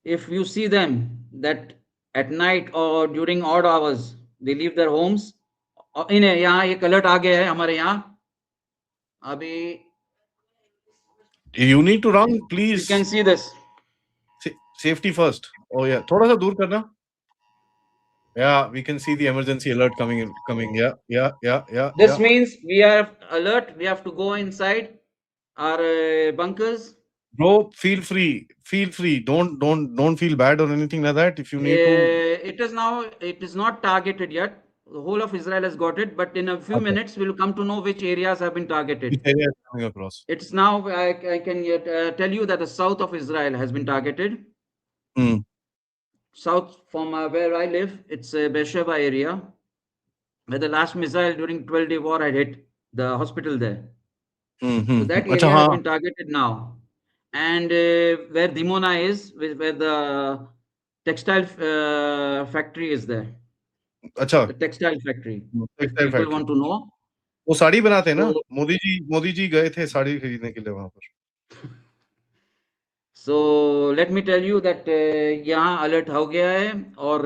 S5: if you see them that at night or during odd hours they leave their homes, इन्हें यहाँ एक alert आ गया है हमारे यहाँ अभी.
S4: You need to run, please.
S5: You can see this.
S4: Safety first. Oh yeah, थोड़ा सा दूर करना. Yeah, we can see the emergency alert coming. Yeah.
S5: This means we are alert. We have to go inside our bunkers.
S4: Bro, feel free. Don't feel bad or anything like that. If you need to.
S5: It is not targeted yet. the whole of Israel has got it, but in a few
S4: Okay.
S5: minutes we'll come to know which areas have been
S4: Which
S5: targeted.
S4: area is coming across?
S5: It's now, I can tell you that the south of Israel has been targeted.
S4: Hmm.
S5: South from where I live, it's Beersheba area, where the last missile during 12-day war had hit the hospital there. So that
S4: अच्छा
S5: area has
S4: हाँ.
S5: been targeted now. And where Dimona is, where the textile factory is there,
S4: अच्छा.
S5: the textile factory, if
S4: textile
S5: people
S4: factory.
S5: want to know.
S4: वो साड़ी बनाते हैं ना.
S5: So,
S4: Modi ji गए थे साड़ी खरीदने के लिए वहां पर.
S5: so let me tell you that यहाँ alert हो गया है और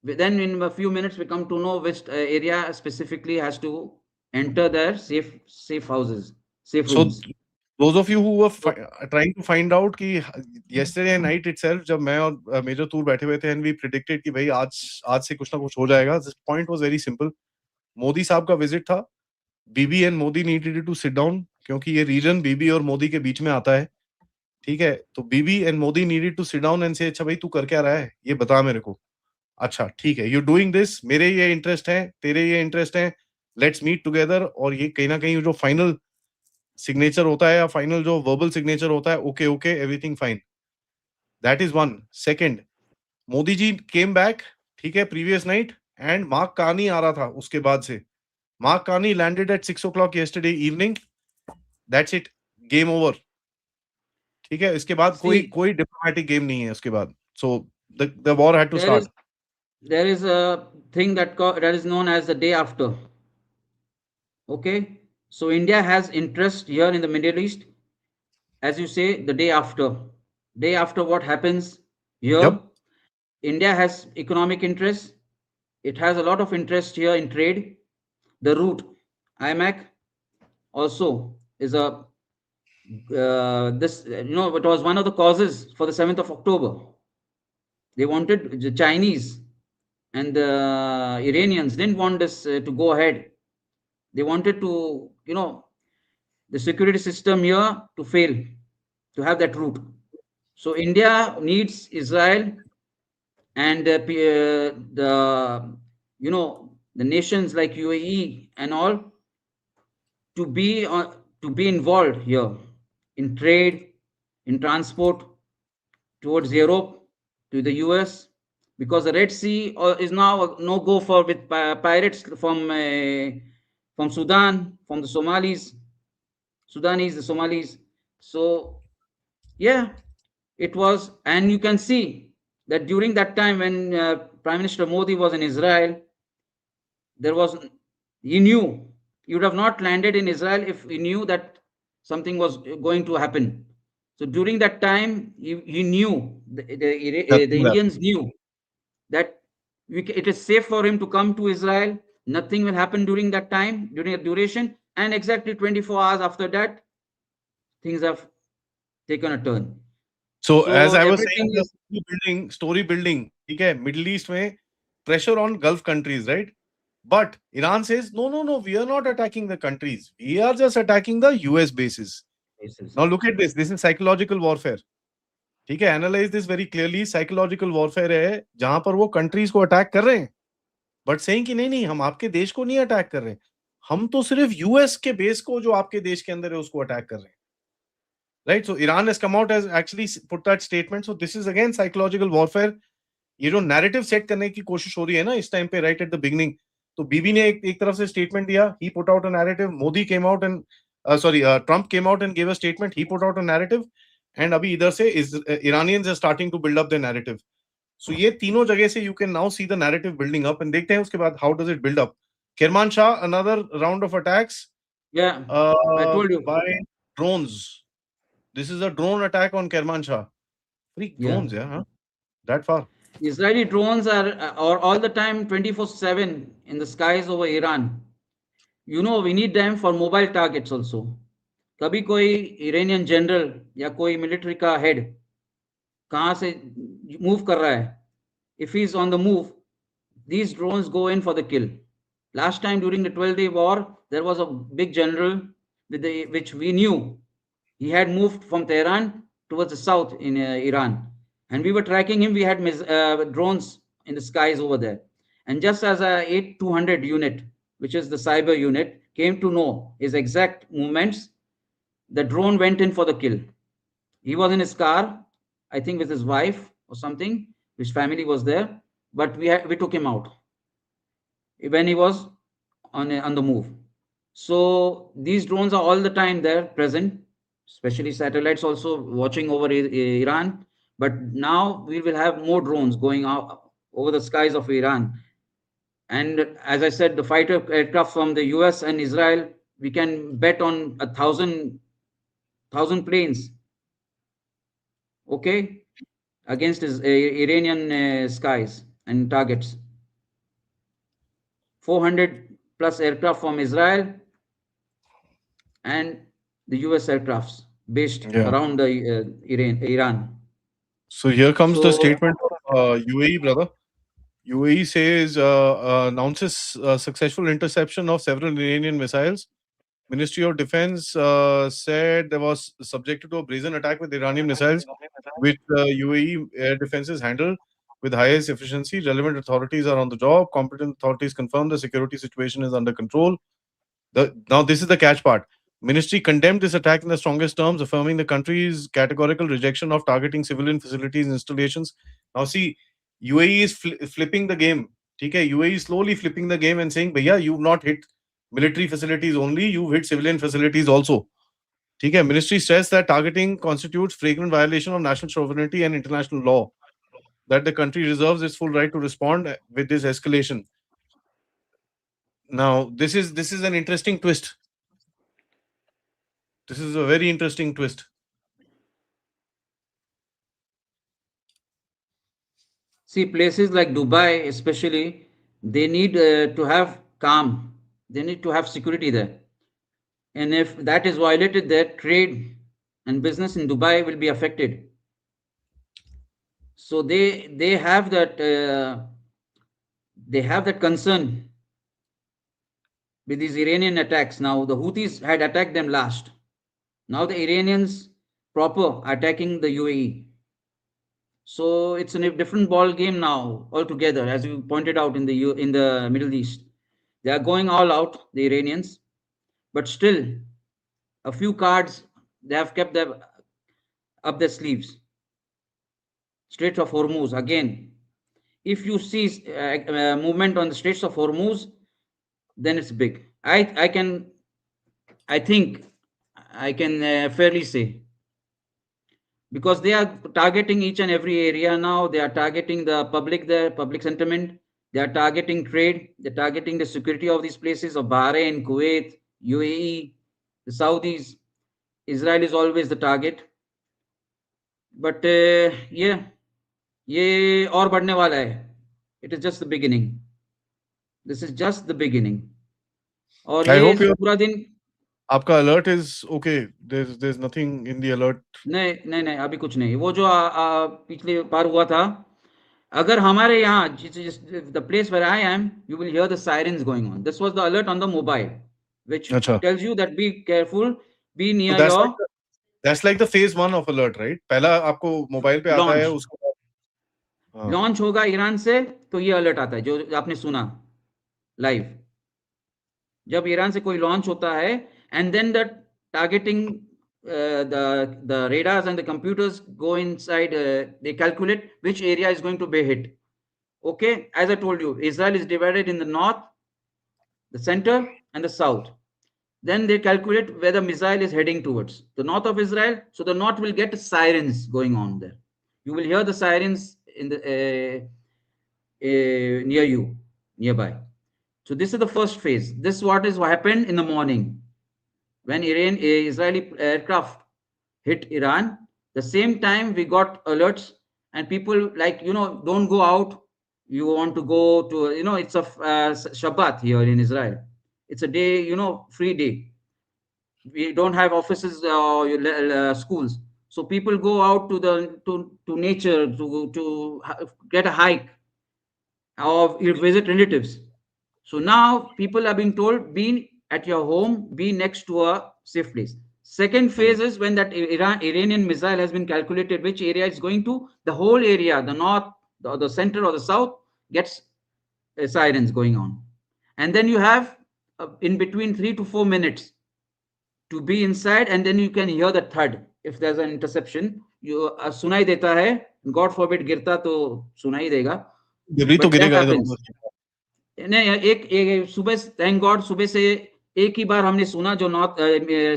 S5: then in a few minutes we come to know which area specifically has to enter their safe houses, safe
S4: So
S5: rooms.
S4: those of you who were
S5: So,
S4: trying to find out कि yesterday night itself जब मैं और major तूर बैठे हुए थे and we predicted कि भाई आज से कुछ ना कुछ हो जाएगा. This point was very simple. Modi साहब का विजिट था. Bibi and Modi needed to sit down क्योंकि ये रीजन बीबी और मोदी के बीच में आता है. ठीक है, तो Bibi and Modi needed to sit down and say अच्छा भाई तू कर क्या रहा है ये बता मेरे को. अच्छा ठीक है, यू डूइंग दिस, मेरे ये इंटरेस्ट है, तेरे ये इंटरेस्ट है, लेट्स मीट टुगेदर. और ये कहीं ना कहीं जो फाइनल सिग्नेचर होता है या फाइनल जो वर्बल सिग्नेचर होता है, okay okay everything fine. That is one. Second, Modi ji came back, ठीक है, previous night and Mark Carney आ रहा था उसके बाद से. Mark Carney landed at 6 o'clock yesterday evening. That's it. Game over. ठीक है, इसके बाद कोई डिप्लोमेटिक गेम नहीं है उसके बाद. So the war had to start.
S5: There is a thing that is known as the day after. Okay, so India has interest here in the Middle East, as you say, the day after. Day after what happens here,
S4: Yep.
S5: India has economic interest. It has a lot of interest here in trade. The route IMAC also is a it was one of the causes for the 7th of October. They wanted, the Chinese and the Iranians didn't want this to go ahead. They wanted to, the security system here to fail, to have that route. So India needs Israel and the nations like UAE and all to be involved here in trade, in transport towards Europe, to the US, because the Red Sea is now a no-go for with pirates from Sudan, from the Sudanese, the Somalis. So yeah, it was, and you can see that during that time when Prime Minister Modi was in Israel, he knew he would have not landed in Israel if he knew that something was going to happen. So during that time, he knew, the Indians knew that it is safe for him to come to Israel. Nothing will happen during that time, during the duration, and exactly 24 hours after that, things have taken a turn.
S4: So as I was
S5: everything
S4: saying, the story building, ठीक है, Middle East में pressure on Gulf countries, right? But Iran says, no, we are not attacking the countries. We are just attacking the US bases. Now look at this. This is psychological warfare. ठीक है, analyze this very clearly. Psychological warfare है जहां पर वो countries को attack कर रहे हैं, but saying कि नहीं हम आपके देश को नहीं attack कर रहे हैं, हम तो सिर्फ US के बेस को जो आपके देश के अंदर है उसको attack कर रहे हैं. Right? So Iran has come out, has actually put that statement. So this is again psychological warfare. ये जो narrative set करने की कोशिश हो रही है ना इस टाइम पे, right at the beginning, तो बीबी ने एक तरफ से statement दिया, he put out a narrative. Modi came out and Trump came out and gave a statement, he put out a narrative, and अभी इधर से Iranians are starting to build up their narrative. So ये तीनों जगह से you can now see the narrative building up, and देखते हैं उसके बाद how does it build up. Kermanshah, another round of attacks.
S5: Yeah, I told you.
S4: By drones. This is a drone attack on Kermanshah. Freak drones, yeah, huh? That far.
S5: Israeli drones are all the time 24/7 in the skies over Iran. We need them for mobile targets also. कभी कोई Iranian general या कोई military का head कहाँ से move कर रहा है, if he is on the move, these drones go in for the kill. Last time during the 12-day war, there was a big general which we knew. He had moved from Tehran towards the south in Iran, and we were tracking him. We had drones in the skies over there, And just as a 8200 unit, which is the cyber unit, came to know his exact movements, the drone went in for the kill. He was in his car, I think with his wife or something. His family was there, but we took him out when he was on the move. So these drones are all the time there present, especially satellites also watching over Iran. But now we will have more drones going out over the skies of Iran. And as I said, the fighter aircraft from the US and Israel, we can bet on 1,000 planes, okay, against Iranian skies and targets. 400 plus aircraft from Israel and the US aircrafts based around the Iran.
S4: So here comes the
S5: So-
S4: statement of UAE, brother. UAE says announces successful interception of several Iranian missiles. Ministry of Defense said there was subjected to a brazen attack with Iranian missiles, which UAE air defenses handled with highest efficiency. Relevant authorities are on the job. Competent authorities confirm the security situation is under control. Now, this is the catch part. Ministry condemned this attack in the strongest terms, affirming the country's categorical rejection of targeting civilian facilities and installations. Now, see, UAE is flipping the game. Okay, UAE is slowly flipping the game and saying, "Bhaiya, you've not hit military facilities only, you've hit civilian facilities also." Okay, ministry stressed that targeting constitutes flagrant violation of national sovereignty and international law. That the country reserves its full right to respond with this escalation. Now, this is an interesting twist. This is a very interesting twist.
S5: See, places like Dubai, especially, they need to have calm. They need to have security there. And if that is violated, their trade and business in Dubai will be affected. So they have that concern with these Iranian attacks. Now the Houthis had attacked them last. Now the Iranians proper attacking the UAE. So it's a different ball game now altogether, as you pointed out in the Middle East. They are going all out, the Iranians, but still a few cards they have kept them up their sleeves. Straits of Hormuz again. If you see movement on the Straits of Hormuz, then it's big. I think I can fairly say, because they are targeting each and every area now. They are targeting the public there, public sentiment. They are targeting trade. They're targeting the security of these places of Bahrain, Kuwait, UAE, the Saudis. Israel is always the target. But yeah, ये और बढ़ने वाला है. It is just the beginning. This is just the beginning. और
S4: I
S5: ये
S4: hope you
S5: पूरा दिन
S4: आपका alert is okay. There's nothing in the alert.
S5: नहीं अभी कुछ नहीं. वो जो पिछले बार हुआ था, अगर हमारे यहाँ the place where I am, you will hear the sirens going on. This was the alert on the mobile, which
S4: Achha.
S5: tells you that be careful, be near
S4: So
S5: your
S4: that's like the phase 1 of alert, right? पहला आपको mobile पे आता है,
S5: launch.
S4: उसके बाद
S5: launch होगा Iran से तो ये अलर्ट आता है, जो आपने सुना लाइव. जब ईरान से कोई लॉन्च होता है, and then the targeting the radars and the computers go inside, they calculate which area is going to be hit. Okay, as I told you, Israel is divided in the north, the center, and the south. Then they calculate where the missile is heading towards the north of Israel. So the north will get sirens going on there. You will hear the sirens in the near you, nearby. So this is the first phase. This is what happened in the morning when Israeli aircraft hit Iran. The same time we got alerts, and people don't go out. You want to go to, it's a Shabbat here in Israel. It's a day, free day. We don't have offices or schools, so people go out to nature to get a hike or visit relatives. So now people are being told, be at your home, be next to a safe place. Second phase is when that Iranian missile has been calculated, which area it's going to, the whole area, the north, the center or the south gets sirens going on, and then you have in between 3 to 4 minutes to be inside, and then you can hear the thud if there's an interception. You sunai deta hai, God forbid girta to sunai dega,
S4: जबरी तो
S5: but that
S4: गिरेगा इधर
S5: happens. नहीं, एक सुबह, thank God, सुबह से एक ही बार हमने सुना जो नॉर्थ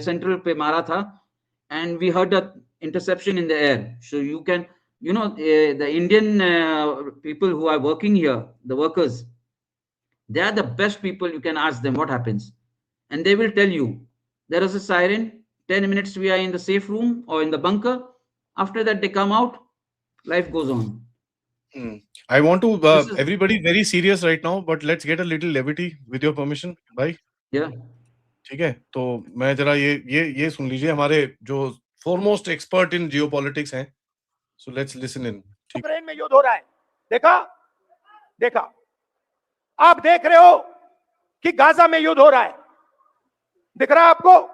S5: सेंट्रल पे मारा था, and we heard the interception in the air. So you can, the Indian people who are working here, the workers, they are the best people. You can ask them what happens, and they will tell you there is a siren. 10 minutes we are in the safe room or in the bunker. After that they come out, life goes on.
S4: I want to everybody very serious right now, but let's get a little levity with your permission, bhai.
S5: Yeah.
S4: ठीक है, तो मैं जरा ये सुन लीजिए, हमारे जो foremost expert in geopolitics हैं, so let's listen in.
S7: Ukraine में युद्ध हो रहा है, देखा आप देख रहे हो कि गाजा में युद्ध हो रहा है, दिख रहा है आपको?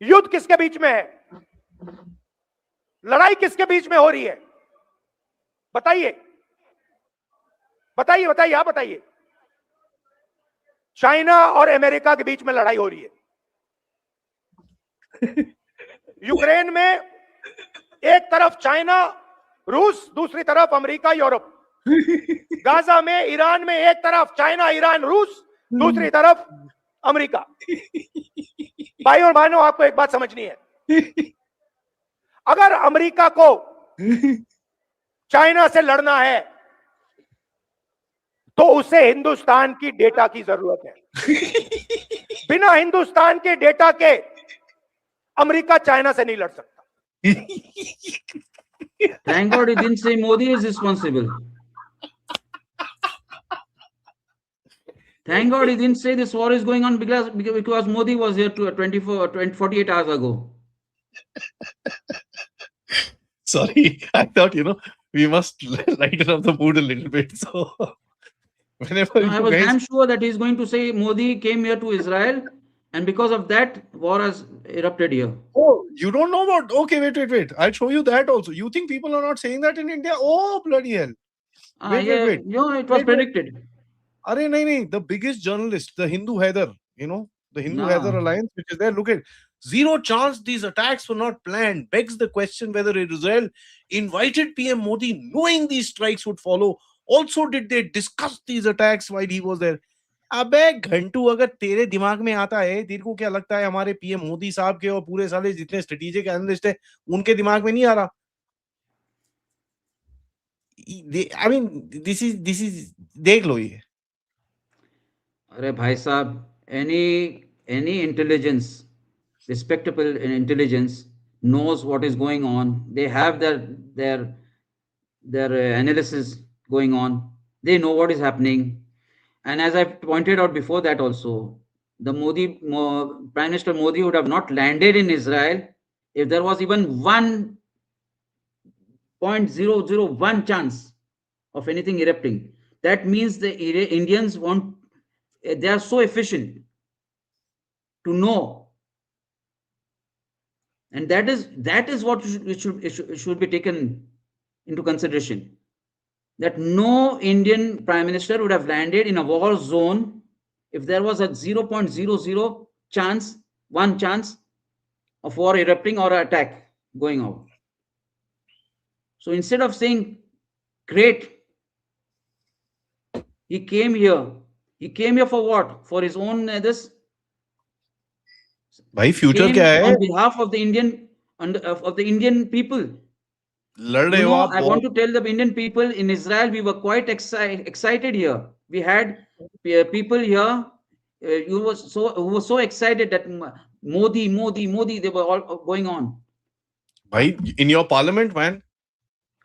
S7: युद्ध किसके बीच में है? लड़ाई किसके बीच में हो रही है? बताइए, आप बताइए। चाइना और अमेरिका के बीच में लड़ाई हो रही है। यूक्रेन में एक तरफ चाइना, रूस, दूसरी तरफ अमेरिका, यूरोप। गाजा में, ईरान में एक तरफ चाइना, ईरान, रूस, दूसरी तरफ अमेरिका। भाई और बहनों, आपको एक बात समझनी है, अगर अमेरिका को चाइना से लड़ना है तो उसे हिंदुस्तान की डेटा की जरूरत है। बिना हिंदुस्तान के डेटा के अमेरिका चाइना से नहीं लड़ सकता।
S5: Thank God he didn't say Modi is responsible. Thank God he didn't say this war is going on because Modi was here 48 hours ago.
S4: Sorry, I thought, we must lighten up the mood a little bit. So, whenever
S5: I was damn sure that he's going to say Modi came here to Israel, and because of that, war has erupted here.
S4: Oh, you don't know about? Okay, wait. I'll show you that also. You think people are not saying that in India? Oh, bloody hell! Wait.
S5: It was predicted.
S4: Arey, nahi. The biggest journalist, the Hindu Heather, the Hindu Heather Alliance, which is there. Look at zero chance these attacks were not planned. Begs the question whether Israel invited PM Modi knowing these strikes would follow. Also, did they discuss these attacks while he was there? अबे घंटू, अगर तेरे दिमाग में आता है, तेरे को क्या लगता है हमारे पीएम मोदी साहब के और पूरे साले जितने स्ट्रेटेजिक एनालिस्ट है उनके दिमाग में नहीं आ रहा? I mean, this is देख लो ये।
S5: अरे भाई साहब, any intelligence, respectable intelligence knows what is going on. They have their analysis going on. They know what is happening. And as I pointed out before that also, the Prime Minister Modi would have not landed in Israel if there was even 1.001 chance of anything erupting. That means the Indians they are so efficient to know. And that is what should be taken into consideration. That no Indian Prime Minister would have landed in a war zone if there was a 0.00 chance, 1 chance of war erupting or attack going out. So instead of saying, great, he came here for what? For his own this?
S4: भाई future क्या है?
S5: On behalf of the Indian people. I want to tell the Indian people in Israel, we were quite excited here. We had people here who were so excited that Modi, they were all going on.
S4: Bhai, in your parliament, man.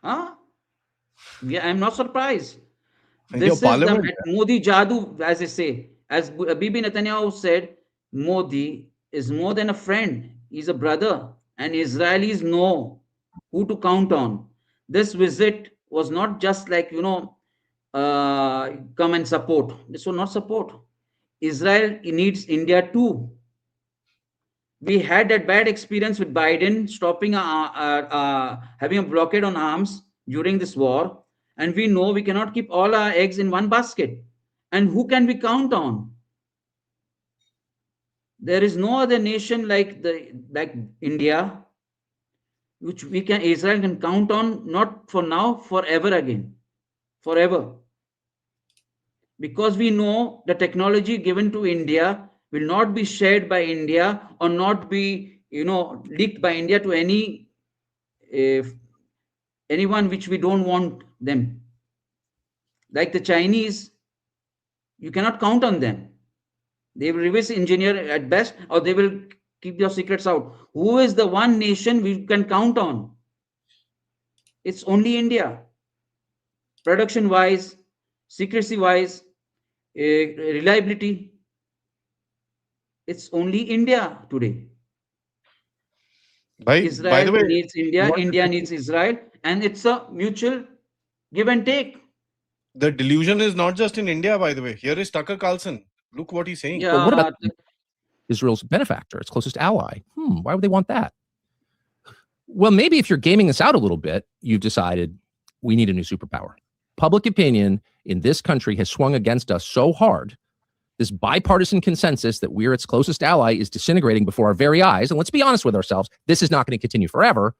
S5: Huh? Yeah, I'm not surprised.
S4: In
S5: This
S4: your
S5: is
S4: parliament,
S5: the Modi Jadu, as they say. As Bibi Netanyahu said, Modi is more than a friend. He's a brother. And Israelis know who to count on. This visit was not just like, come and support. This was not support. Israel needs India too. We had that bad experience with Biden stopping, having a blockade on arms during this war. And we know we cannot keep all our eggs in one basket. And who can we count on? There is no other nation like India, which Israel can count on, not for now, forever again. Forever. Because we know the technology given to India will not be shared by India or not be, leaked by India to anyone which we don't want them. Like the Chinese, you cannot count on them. They will reverse engineer at best, or they will keep your secrets out. Who is the one nation we can count on? It's only India. Production wise, secrecy wise, reliability. It's only India today.
S4: By
S5: Israel
S4: the way,
S5: needs India, India needs Israel, and it's a mutual give and take.
S4: the delusion is not just in India, by the way. Here is Tucker Carlson. Look what he's saying.
S5: Yeah,
S8: But what about Israel's benefactor, its closest ally? Why would they want that? Well, maybe if you're gaming this out a little bit, you've decided we need a new superpower. Public opinion in this country has swung against us so hard. This bipartisan consensus that we're its closest ally is disintegrating before our very eyes. And let's be honest with ourselves, this is not going to continue forever.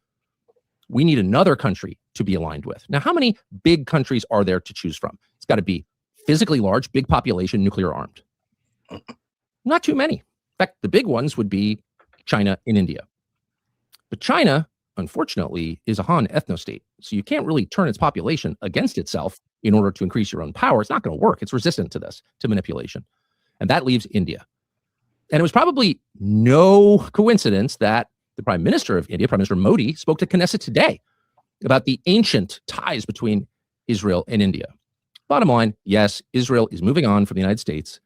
S8: We need another country to be aligned with. Now, how many big countries are there to choose from? It's got to be physically large, big population, nuclear armed. Not too many. In fact, the big ones would be China and India. But China, unfortunately, is a Han ethno-state. So you can't really turn its population against itself in order to increase your own power. It's not going to work. It's resistant to this, to manipulation. And that leaves India. And it was probably no coincidence that the Prime Minister of India, Prime Minister Modi, spoke to Knesset today about the ancient ties between Israel and India. Bottom line, yes, Israel is moving on from the United States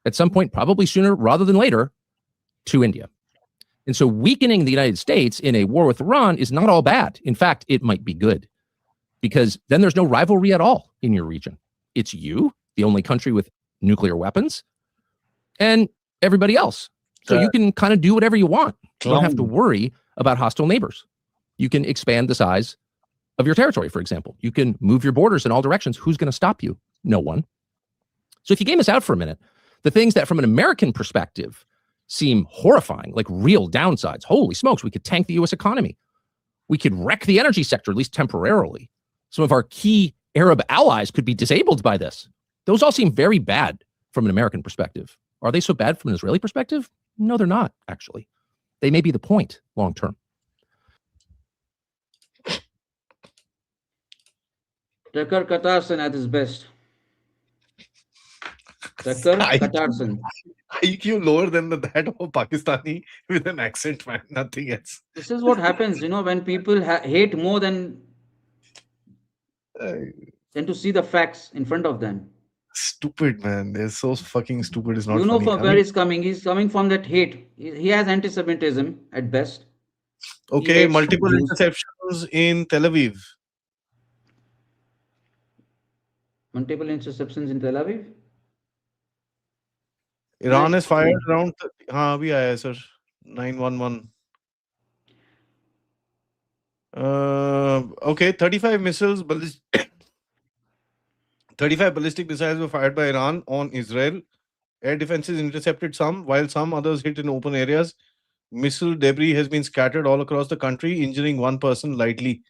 S8: at some point, probably sooner rather than later, to India. And so weakening the United States in a war with Iran is not all bad. In fact, it might be good, because then there's no rivalry at all in your region. It's you, the only country with nuclear weapons, and everybody else. So you can kind of do whatever you want. You don't have to worry about hostile neighbors. You can expand the size of your territory, for example. You can move your borders in all directions. Who's going to stop you? No one. So if you game this out for a minute, the things that from an American perspective seem horrifying, like real downsides. Holy smokes, we could tank the US economy. We could wreck the energy sector, at least temporarily. Some of our key Arab allies could be disabled by this. Those all seem very bad from an American perspective. Are they so bad from an Israeli perspective? No, they're not, actually. They may be the point long term.
S5: Tucker Carlson at his best. Tucker Carlson.
S4: IQ lower than that of a Pakistani with an accent, man. Nothing else.
S5: This is what happens, when people hate more than to see the facts in front of them.
S4: Stupid, man. They're so fucking stupid. It's not
S5: You know
S4: funny.
S5: from where he's coming. He's coming from that hate. He has anti-Semitism at best.
S4: Okay,
S5: hates
S4: multiple
S5: Jews.
S4: interceptions in Tel Aviv.
S5: Multiple interceptions in Tel Aviv.
S4: Iran has fired around. हाँ अभी आया है sir. 911. Okay, 35 missiles. 35 ballistic missiles were fired by Iran on Israel. Air defenses intercepted some, while some others hit in open areas. Missile debris has been scattered all across the country, injuring one person lightly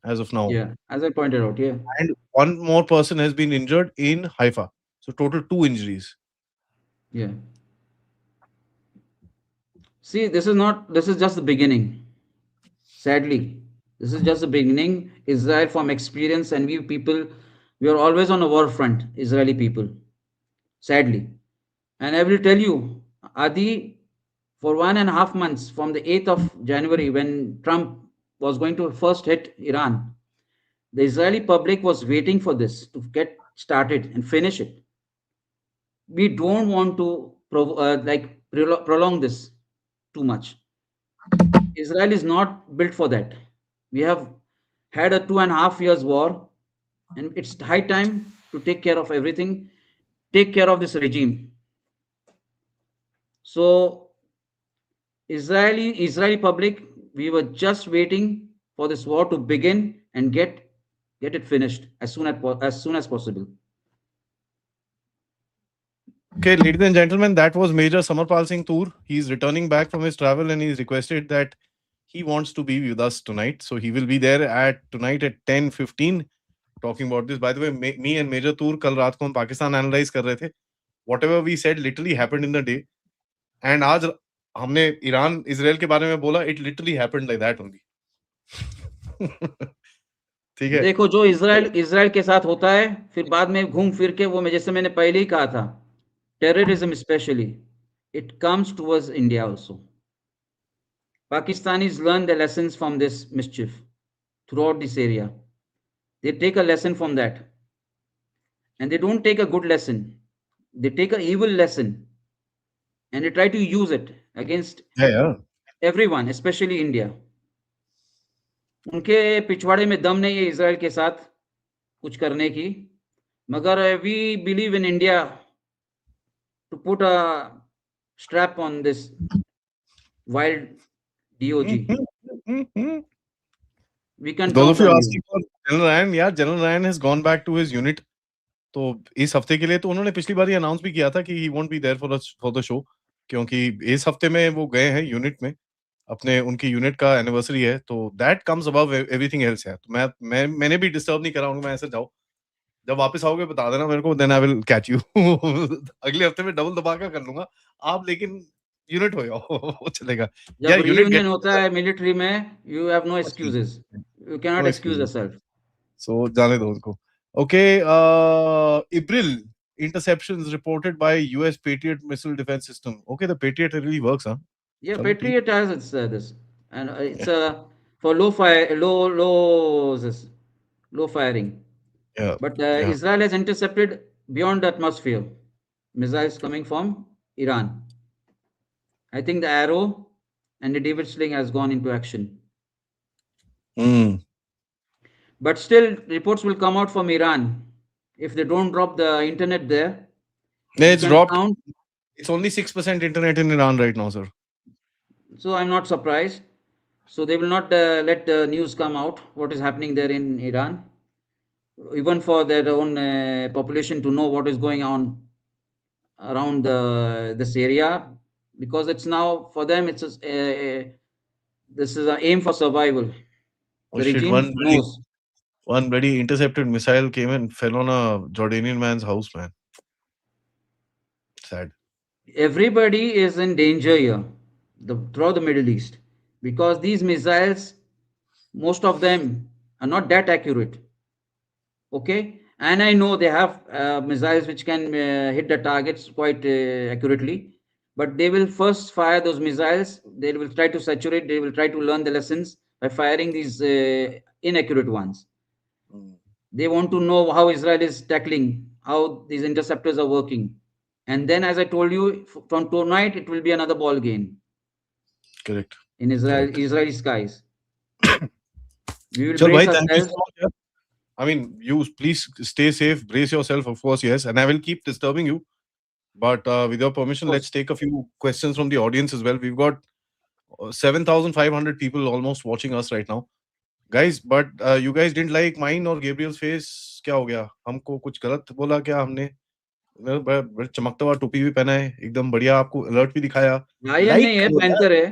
S4: as of now.
S5: Yeah, as I pointed out, yeah.
S4: And one more person has been injured in Haifa. So total 2 injuries.
S5: Yeah. See, this is just the beginning. Sadly, this is just the beginning. Israel, from experience, and we are always on a war front, Israeli people. Sadly. And I will tell you, Aadi, for 1.5 months, from the 8th of January, when Trump was going to first hit Iran, the Israeli public was waiting for this to get started and finish it. We don't want to prolong this too much. Israel is not built for that. We have had a 2.5 years war, and it's high time to take care of everything, take care of this regime. So Israeli public, we were just waiting for this war to begin and get get it finished as soon as possible.
S4: Okay, ladies and gentlemen, that was Major Samarpal Singh Toor. He's returning back from his travel and he's requested that he wants to be with us tonight. So he will be there tonight at 10:15 talking about this. By the way, me and Major Toor कल रात को हम Pakistan analyze कर रहे थे. Whatever we said literally happened in the day. And आज हमने Iran Israel के बारे में बोला, it literally happened like that only. ठीक है.
S5: देखो जो इजराइल के साथ होता है, फिर बाद में घूम फिर के वो जैसे मैंने पहले ही कहा था, terrorism especially, it comes towards India also. Pakistanis learn the lessons from this mischief throughout this area. They take a lesson from that. And they don't take a good lesson. They take an evil lesson. And they try to use it against everyone, especially India. उनके पिछवाड़े में दम नहीं है Israel के साथ कुछ करने की, मगर we believe in India to put a strap on this wild DOG. We can
S4: Those of you
S5: count on
S4: asking for General Ryan, yeah, General Ryan has gone back to his unit. तो इस हफ्ते के लिए तो उन्होंने पिछली बार ही announce भी किया था कि he won't be there for the show, क्योंकि इस हफ्ते में वो गए हैं यूनिट में, अपने उनकी यूनिट का एनिवर्सरी है, तो that comes above everything else है. तो मैंने भी डिस्टर्ब नहीं करा उनको. मैं ऐसे जाओ, जब वापस आओगे बता देना मेरे को, then I will catch you. अगले हफ्ते में डबल धमाका कर लूंगा आप, लेकिन यूनिट हो जाओ. वो चलेगा.
S5: जब रियूनियन होता है मिलिट्री में, you have no excuses. You cannot excuse yourself.
S4: So जाने दो उनको. Okay, April interceptions reported by US Patriot missile defense system. Okay, the Patriot really works, huh?
S5: Yeah, Patriot has its this, and it's for low firing.
S4: Yeah.
S5: But Israel has intercepted beyond the atmosphere missiles coming from Iran. I think the Arrow and the David Sling has gone into action. But still, reports will come out from Iran if they don't drop the internet there.
S4: It's dropped. It's only 6% internet in Iran right now, sir.
S5: So I'm not surprised. So they will not let the news come out what is happening there in Iran, even for their own population to know what is going on around this area, because it's now for them it's this is an aim for survival. The regime knows.
S4: One bloody intercepted missile came and fell on a Jordanian man's house, man. Sad.
S5: Everybody is in danger here throughout the Middle East, because these missiles, most of them are not that accurate. Okay, and I know they have missiles which can hit the targets quite accurately, but they will first fire those missiles. They will try to saturate. They will try to learn the lessons by firing these inaccurate ones. They want to know how Israel is tackling, how these interceptors are working. And then, as I told you, from tonight, it will be another ball game.
S4: Correct.
S5: In Israeli skies. We will brace ourselves.
S4: I mean, you please stay safe, brace yourself, of course, yes. And I will keep disturbing you. But with your permission, let's take a few questions from the audience as well. We've got 7,500 people almost watching us right now. Guys, but you guys didn't like mine or Gabriel's face. क्या हो गया? हमको कुछ गलत बोला क्या हमने? चमकता हुआ टोपी भी पहना है, एकदम बढ़िया, आपको अलर्ट भी दिखाया.
S5: लायन नहीं है, पैंथर है.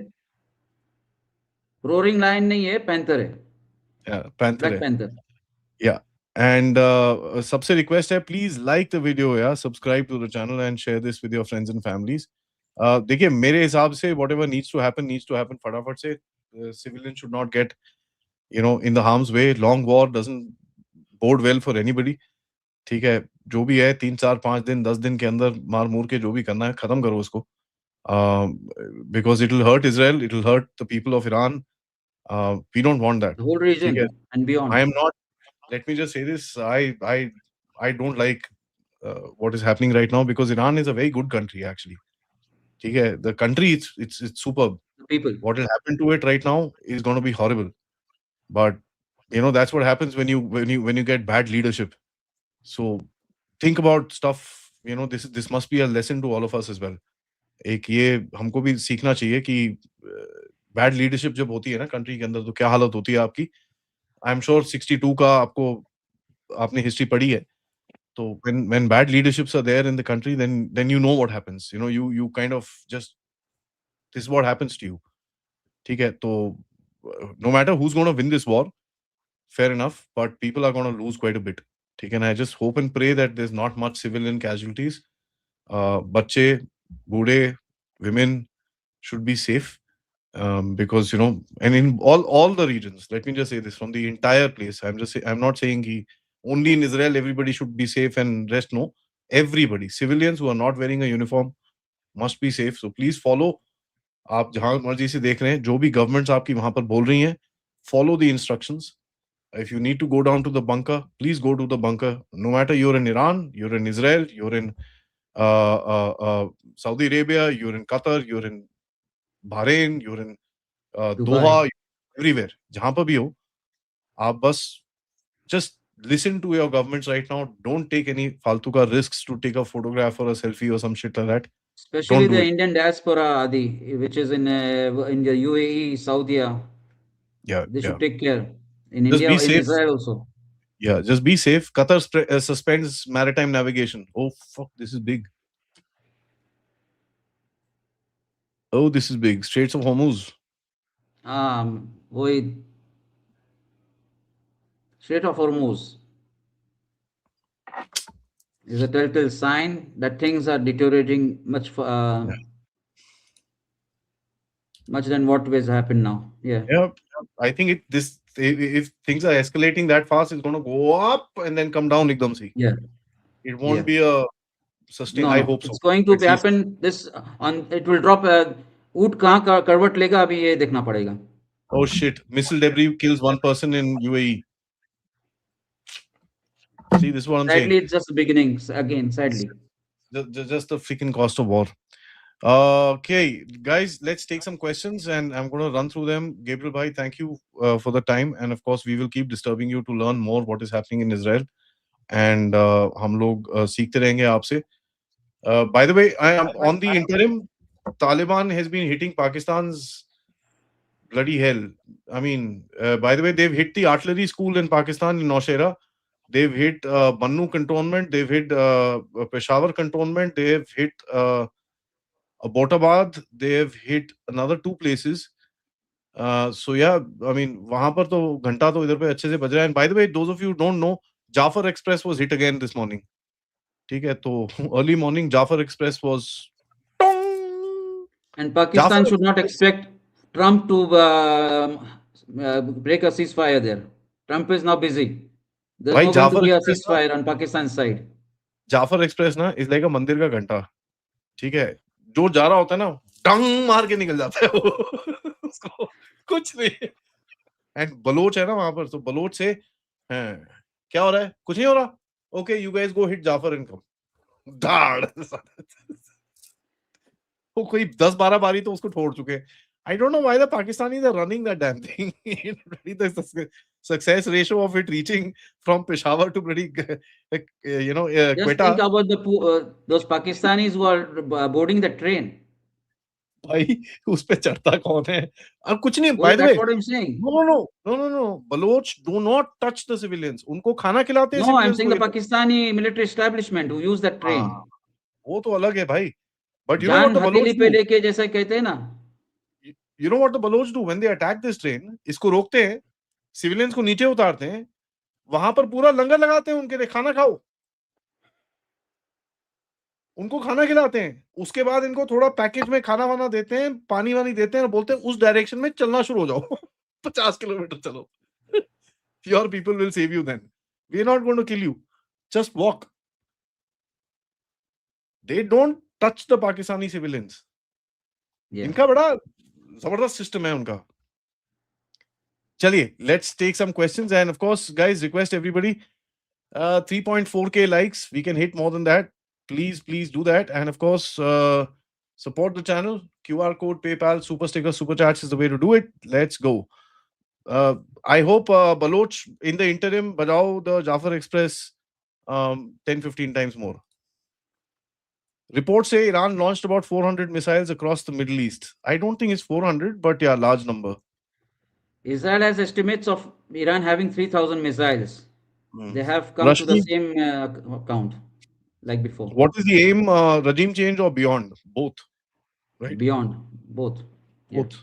S5: रोरिंग लायन नहीं है, पैंथर है.
S4: Yeah, पैंथर है.
S5: पैंथर.
S4: Yeah. And सबसे रिक्वेस्ट है, प्लीज लाइक द वीडियो, या subscribe to the channel and share this with your friends and families. देखिए, मेरे हिसाब say whatever needs to happen फटाफट से. Civilians should not get in the harm's way. Long war doesn't bode well for anybody. ठीक है, जो भी है 3, 4, 5 दिन 10 दिन के अंदर मार मूर के जो भी करना है खत्म करो उसको. Because it will hurt Israel, it will hurt the people of Iran. We don't want that.
S5: The whole region and beyond.
S4: I am not. Let me just say this. I don't like what is happening right now, because Iran is a very good country actually. ठीक है, the country it's superb.
S5: The people.
S4: What will happen to it right now is going to be horrible. But that's what happens when you get bad leadership. So think about stuff. This must be a lesson to all of us as well. एक ये हमको भी सीखना चाहिए कि bad leadership जब होती है ना कंट्री के अंदर, तो क्या हालत होती है आपकी. आई एम श्योर 62 का आपको आपने हिस्ट्री पढ़ी है, तो when bad leaderships are there in the country, then you know what happens. You know, you kind of just, this is what happens to you. ठीक है, तो no matter who's going to win this war, fair enough, but people are going to lose quite a bit. ठीक है, and I just hope and pray that there's not much civilian casualties. बच्चे, बूढ़े, women should be safe. Because, you know, and in all the regions, let me just say this, from the entire place, I'm not saying only in Israel everybody should be safe and rest. No, everybody, civilians who are not wearing a uniform must be safe. So please follow, आप जहां मर्जी से देख रहे हैं, जो भी governments आपकी वहां पर बोल रही हैं, follow the instructions. If you need to go down to the bunker, please go to the bunker. No matter you're in Iran, you're in Israel, you're in Saudi Arabia, you're in Qatar, you're in Bahrain, you're in Doha, everywhere, जहां पर भी हो, आप बस just listen to your governments right now. Don't take any फालतू का risks to take a photograph or a selfie or some shit like that.
S5: Especially
S4: Don't do
S5: the
S4: it.
S5: Indian diaspora, Adi, which is in the UAE, Saudi.
S4: Yeah,
S5: They should
S4: yeah.
S5: take care. In
S4: Just
S5: India,
S4: be
S5: in
S4: safe.
S5: Israel also.
S4: Yeah, just be safe. Qatar suspends maritime navigation. Oh fuck, this is big. Oh, this is big. Straits of Hormuz.
S5: वही Strait of Hormuz is a telltale sign that things are deteriorating much than what has happened now. Yeah.
S4: Yeah, I think if things are escalating that fast, it's going to go up and then come down ekdam se.
S5: Yeah.
S4: It won't
S5: Yeah.
S4: be a sustain.
S5: No,
S4: I
S5: no,
S4: hope
S5: it's
S4: so.
S5: going to
S4: At least.
S5: happen. It will drop. ऊँट कहाँ करवट लेगा अभी ये देखना पड़ेगा.
S4: Oh shit! Missile debris kills one person in UAE. See, this is what I'm
S5: Sadly,
S4: saying.
S5: it's just the beginnings again. Sadly.
S4: Just the freaking cost of war. Okay, guys, let's take some questions and I'm going to run through them. Gabriel bhai, thank you for the time, and of course we will keep disturbing you to learn more what is happening in Israel, and हम लोग सीखते रहेंगे आपसे. By the way, I am on the interim. Taliban has been hitting Pakistan's bloody hell. I mean, by the way, they've hit the artillery school in Pakistan in Naushera. They've hit Bannu cantonment. They've hit Peshawar cantonment. They've hit Abbottabad. They've hit another 2 places. So yeah, I mean, वहां पर तो घंटा तो इधर पे अच्छे से बज रहा है. And by the way, those of you who don't know, Jafar Express was hit again this morning. ठीक है, तो early morning Jafar Express was.
S5: And Pakistan should not expect Trump to break a ceasefire there. Trump is now busy. There's
S4: भाई
S5: not going to
S4: Jafar
S5: be a
S4: Express
S5: ceasefire on Pakistan's side.
S4: Jaffar Express ना is like a मंदिर का घंटा. ठीक है, जो जा रहा होता है ना, डंग मार के निकल जाता है वो. उसको कुछ नहीं. एंड बलोच है ना वहां पर, तो बलोच से क्या हो रहा है, कुछ नहीं हो रहा, okay you guys go hit Jaffar and come. दाड़. वो कोई 10-12 बारी तो उसको छोड़ चुके. I don't know why the Pakistanis are running that damn thing. The success ratio of it reaching from Peshawar to pretty,
S5: Just
S4: Quetta.
S5: think about those Pakistanis who are boarding the train.
S4: भाई उस पे चढ़ता कौन है? अब कुछ नहीं. By the
S5: That's
S4: way,
S5: what I'm saying.
S4: no. Baloch do not touch the civilians. उनको खाना खिलाते हैं.
S5: No, I'm
S4: civilians
S5: saying the
S4: को.
S5: Pakistani military establishment who use that train.
S4: वो तो अलग है भाई. But you know
S5: जान
S4: what the
S5: हथेली
S4: Baloch
S5: पे
S4: do?
S5: लेके जैसा कहते हैं ना.
S4: You know what the Baloch do when they attack this train? इसको रोकते हैं, civilians को नीचे उतारते हैं, वहां पर पूरा लंगर लगाते हैं उनके लिए, खाना खाओ, उनको खाना खिलाते हैं. उसके बाद इनको थोड़ा पैकेज में खाना वाना देते हैं, पानी वानी देते हैं और बोलते हैं उस डायरेक्शन में चलना शुरू हो जाओ. 50 किलोमीटर चलो. Your people will save you then. We are not going to kill you. Just walk. They don't touch the Pakistani civilians.
S5: Yeah.
S4: इनका बड़ा जबरदस्त सिस्टम है उनका. चलिए, let's take some questions, and of course guys, request everybody 3.4k likes. We can hit more than that. Please do that, and of course support the channel. QR code, PayPal, super sticker, super chats is the way to do it. Let's go. I hope Baloch in the interim bajao the Jafar Express 10-15 times more. Reports say Iran launched about 400 missiles across the Middle East. I don't think it's 400, but yeah, large number.
S5: Israel has estimates of Iran having 3,000 missiles. They have come to the
S4: Rashmi,
S5: same count like before.
S4: what is the aim? Regime change or beyond? Both, right?
S5: Beyond both. Yeah.
S4: Both.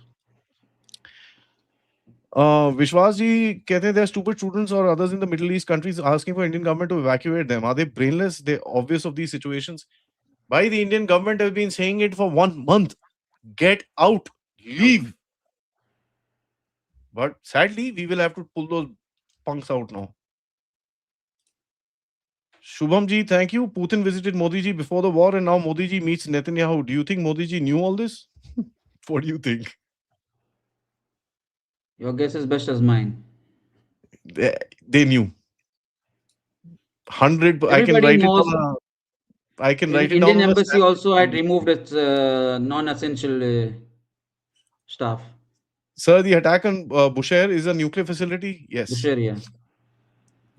S4: Vishwas ji कहते हैं there are stupid students or others in the Middle East countries asking for Indian government to evacuate them. Are they brainless? They're obvious of these situations. Why the Indian government has been saying it for 1 month. Get out. Leave. But sadly, we will have to pull those punks out now. Shubham ji, thank you. Putin visited Modi ji before the war and now Modi ji meets Netanyahu. Do you think Modi ji knew all this? What do you think?
S5: Your guess is best as mine.
S4: They knew. 100. I can
S5: Everybody
S4: write
S5: knows.
S4: it on a, I can
S5: In
S4: write it down.
S5: Indian
S4: on a
S5: embassy
S4: stamp.
S5: also had removed its non-essential staff.
S4: Sir, the attack on Bushehr is a nuclear facility. Yes.
S5: Bushehr, yeah.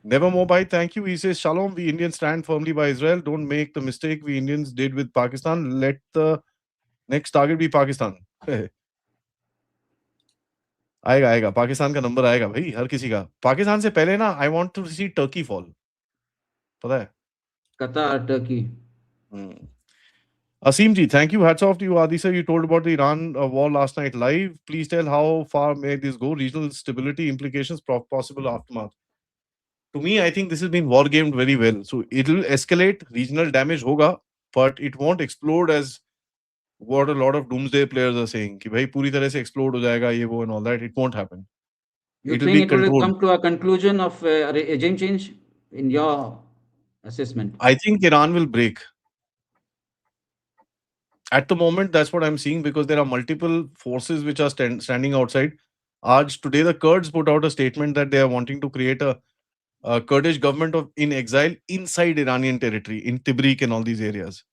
S4: Nevermore, bhai, thank you. He says, Shalom, we Indians stand firmly by Israel. Don't make the mistake we Indians did with Pakistan. Let the next target be Pakistan. आएगा आएगा पाकिस्तान का number आएगा भाई हर किसी का पाकिस्तान से पहले ना I want to see Turkey fall पता है
S5: Qatar, Turkey.
S4: Asim ji, thank you. Hats off to you, Aadi sir. You told about the Iran war last night live. Please tell how far may this go? Regional stability implications, possible aftermath. To me, I think this has been war gamed very well. So it will escalate. Regional damage hoga, but it won't explode as what a lot of doomsday players are saying. कि भाई पूरी तरह से explode हो जाएगा ये वो and all that. It won't happen.
S5: You
S4: It will
S5: think
S4: be
S5: it will
S4: controlled.
S5: come to a conclusion of regime change in your assessment?
S4: I think Iran will break. At the moment, that's what I'm seeing because there are multiple forces which are standing outside. Today, the Kurds put out a statement that they are wanting to create a Kurdish government in exile inside Iranian territory, in Tibrik and all these areas.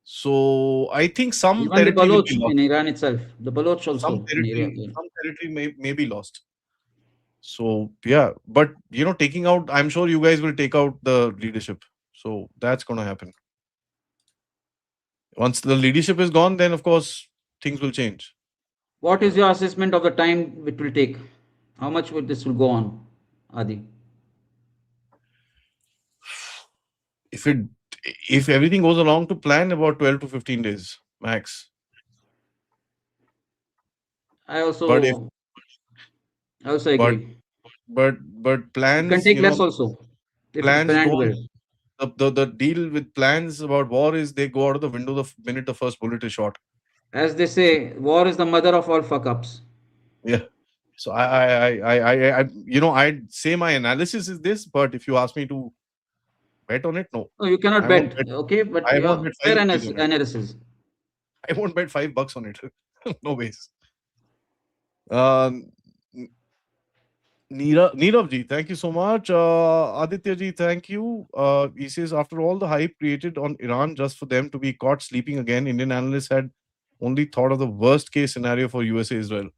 S4: So I think some
S5: Even the
S4: territory will
S5: Baloch
S4: be lost.
S5: in Iran itself, the Baloch also
S4: Some
S5: in
S4: territory,
S5: Iran.
S4: some territory may be lost. So yeah, but taking out, I'm sure you guys will take out the leadership. So that's going to happen. Once the leadership is gone, then of course things will change.
S5: What is your assessment of the time it will take? How much will this will go on, Aadi?
S4: If everything goes along to plan, about 12 to 15 days max.
S5: I also agree.
S4: But plans,
S5: It can take less also if it is
S4: plans
S5: planned
S4: don't.
S5: well.
S4: The deal with plans about war is they go out of the window the minute the first bullet is shot.
S5: As they say, war is the mother of all fuck ups.
S4: Yeah. So I'd say my analysis is this, but if you ask me to bet on it, no.
S5: No, you cannot
S4: I won't
S5: bet. Okay, but
S4: I
S5: your
S4: won't bet
S5: fair
S4: 5 rupees on it.
S5: analysis.
S4: I won't bet $5 on it. No ways. Neerav ji, thank you so much. Aditya ji, thank you. He says, after all the hype created on Iran just for them to be caught sleeping again, Indian analysts had only thought of the worst case scenario for USA Israel.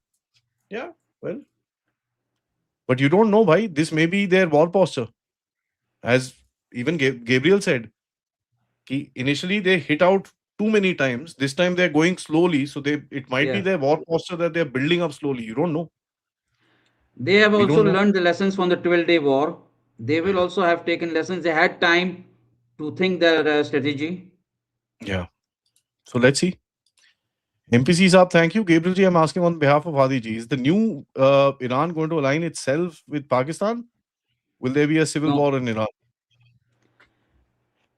S4: Yeah, well. But you don't know, bhai. This may be their war posture. As even Gabriel said, initially they hit out too many times. This time they're going slowly. So it might be their war posture that they're building up slowly. You don't know.
S5: They have also learned the lessons from the 12-day war. They will also have taken lessons. They had time to think their strategy.
S4: Yeah. So let's see. MPC Saab, thank you. Gabriel ji, I'm asking on behalf of Aadi ji. Is the new Iran going to align itself with Pakistan? Will there be a civil war in Iran?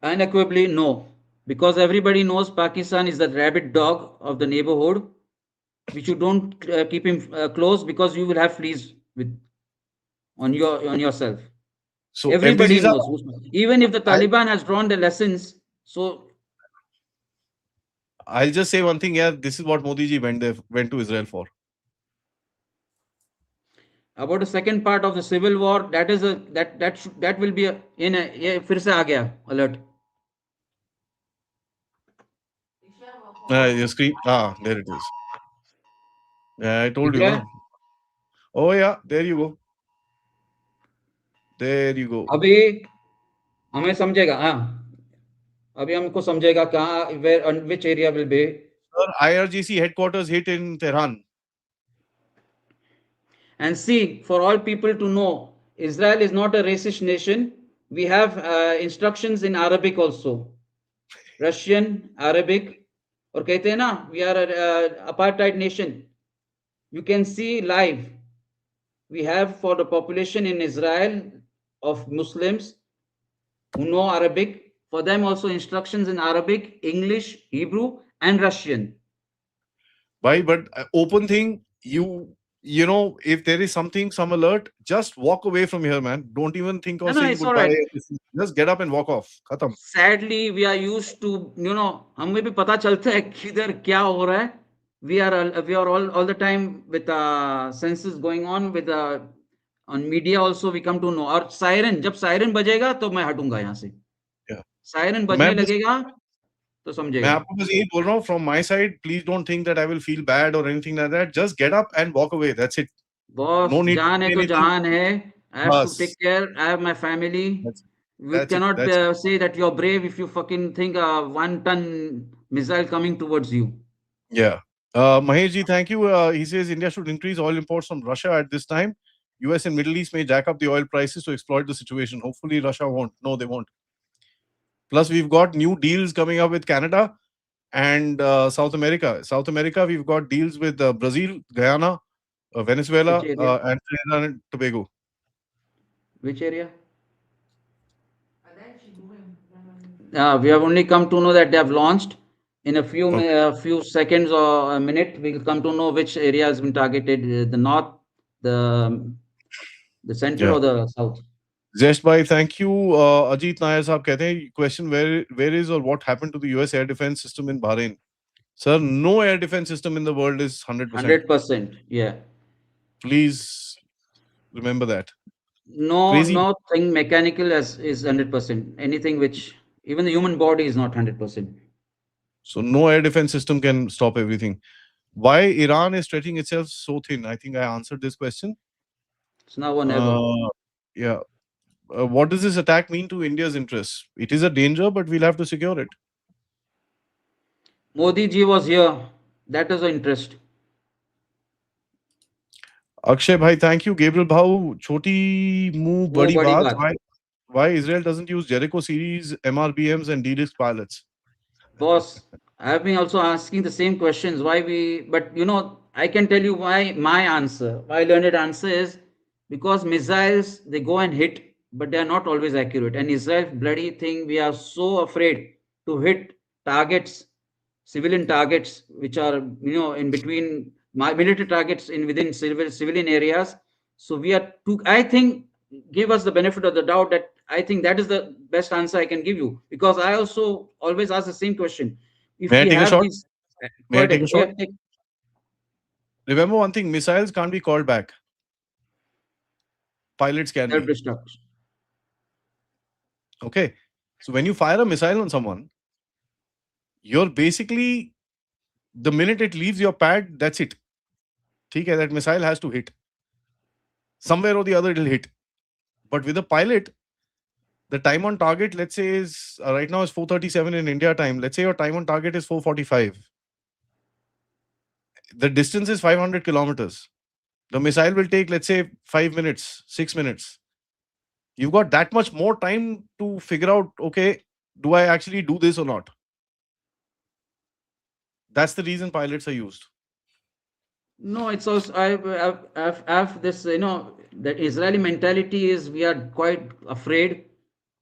S5: Unequivocally, no. Because everybody knows Pakistan is the rabid dog of the neighborhood, which you don't keep him close because you will have fleas on yourself.
S4: So
S5: everybody knows. Even if the Taliban has drawn the lessons, so
S4: I'll just say one thing. Yeah, this is what Modi ji went to Israel for.
S5: About the second part of the civil war, that will be फिर से आ गया alert.
S4: Your screen. There it is. Yeah, I told you. No? Oh yeah, there you go. There you go.
S5: अभी हमें समझेगा अभी हमको समझेगा कहाँ which area will be.
S4: Sir, IRGC headquarters hit in Tehran.
S5: And see, for all people to know, Israel is not a racist nation. We have instructions in Arabic also, Russian, Arabic. और कहते हैं ना, we are a apartheid nation. You can see live. We have for the population in Israel of Muslims who know Arabic. For them also instructions in Arabic, English, Hebrew, and Russian.
S4: Why? But open thing, you know, if there is something, some alert, just walk away from here, man. Don't even think of
S5: No,
S4: saying
S5: it's all
S4: goodbye.
S5: right.
S4: Just get up and walk off. Khatam.
S5: Sadly, we are used to, हमें भी पता चलता है किधर क्या हो रहा है. We are all the time with senses going on with on media also we come to know. और siren, जब siren बजेगा तो मैं हटूंगा यहाँ से.
S4: Yeah.
S5: Siren
S4: मैं
S5: बजने
S4: बस
S5: लगेगा तो
S4: मैं
S5: समझेगा.
S4: आपको बस यही बोल रहा हूँ from my side, please don't think that I will feel bad or anything like that. Just get up and walk away. That's it.
S5: Boss,
S4: No need to
S5: जान है
S4: say
S5: तो
S4: anything.
S5: जहान है. I have to
S4: Bas.
S5: take care. I have my family.
S4: That's
S5: We
S4: that's it.
S5: cannot
S4: That's it.
S5: say that you're brave if you fucking think a 1-ton missile coming towards you.
S4: Yeah. Mahesh ji, thank you. He says India should increase oil imports from Russia at this time. US and Middle East may jack up the oil prices to exploit the situation. Hopefully, Russia won't. No, they won't. Plus, we've got new deals coming up with Canada and South America. South America, we've got deals with Brazil, Guyana, Venezuela,
S5: Which area?
S4: and Trinidad and Tobago.
S5: Which area? We have only come to know that they have launched. In a few seconds or a minute, we'll come to know which area has been targeted: the north, the center,
S4: Yeah.
S5: or the south.
S4: Zesh bhai, thank you. Ajit Nair sahab कहते हैं, question where is or what happened to the US air defense system in Bahrain? Sir, no air defense system in the world is 100%.
S5: 100%. Yeah.
S4: Please remember that.
S5: No,
S4: Crazy.
S5: nothing mechanical is 100%. Anything which even the human body is not 100%.
S4: So no air defense system can stop everything. Why Iran is stretching itself so thin? I think I answered this question.
S5: It's now or never.
S4: Yeah. What does this attack mean to India's interests? It is a danger, but we'll have to secure it.
S5: Modi ji was here. That is of interest.
S4: Akshay bhai, thank you. Gabriel bhau, choti muh badi
S5: badi
S4: baat.
S5: baat.
S4: Why Israel doesn't use Jericho series, MRBMs, and D-Disc pilots?
S5: Boss, I have been also asking the same questions. But I can tell you why my answer, my learned answer is because missiles, they go and hit, but they are not always accurate. And Israel bloody thing, we are so afraid to hit targets, civilian targets, which are, in between military targets within civilian areas. So we are I think, give us the benefit of the doubt that I think that is the best answer I can give you, because I also always ask the same question. If
S4: May I
S5: we
S4: take a
S5: have
S4: shot?
S5: these,
S4: May I take a shot?
S5: Yeah,
S4: Remember one thing, missiles can't be called back. Pilots can be.
S5: self-destruct.
S4: Okay. So when you fire a missile on someone, you're basically, the minute it leaves your pad, that's it. Okay, that missile has to hit. Somewhere or the other, it'll hit. But with a pilot, the time on target, let's say, is right now is 4:37 in India time. Let's say your time on target is 4:45. The distance is 500 kilometers. The missile will take, let's say, 5 minutes, 6 minutes. You've got that much more time to figure out, okay, do I actually do this or not? That's the reason pilots are used.
S5: No, it's also I have this, that Israeli mentality is we are quite afraid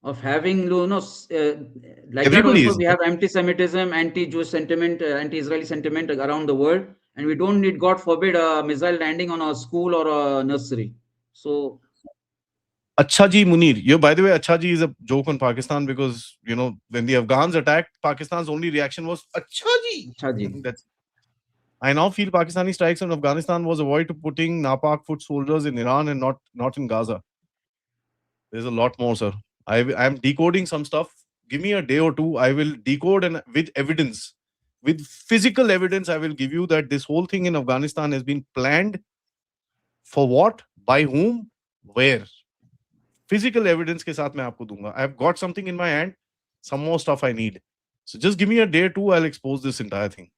S5: of having, like
S4: Everybody
S5: that also
S4: is.
S5: we have anti-Semitism, anti-Jewish sentiment, anti-Israeli sentiment around the world, and we don't need, God forbid, a missile landing on a school or a nursery. So,
S4: Acha ji Munir. By the way, Acha ji is a joke on Pakistan because, when the Afghans attacked, Pakistan's only reaction was Acha ji.
S5: Acha ji.
S4: I now feel Pakistani strikes on Afghanistan was avoid to putting Napak foot soldiers in Iran and not in Gaza. There's a lot more, sir. I'm decoding some stuff. Give me a day or two. I will decode, and with evidence, with physical evidence, I will give you that this whole thing in Afghanistan has been planned for what, by whom, where. Physical evidence ke saath main aapko dunga. I've got something in my hand, some more stuff I need. So just give me a day or two, I'll expose this entire thing.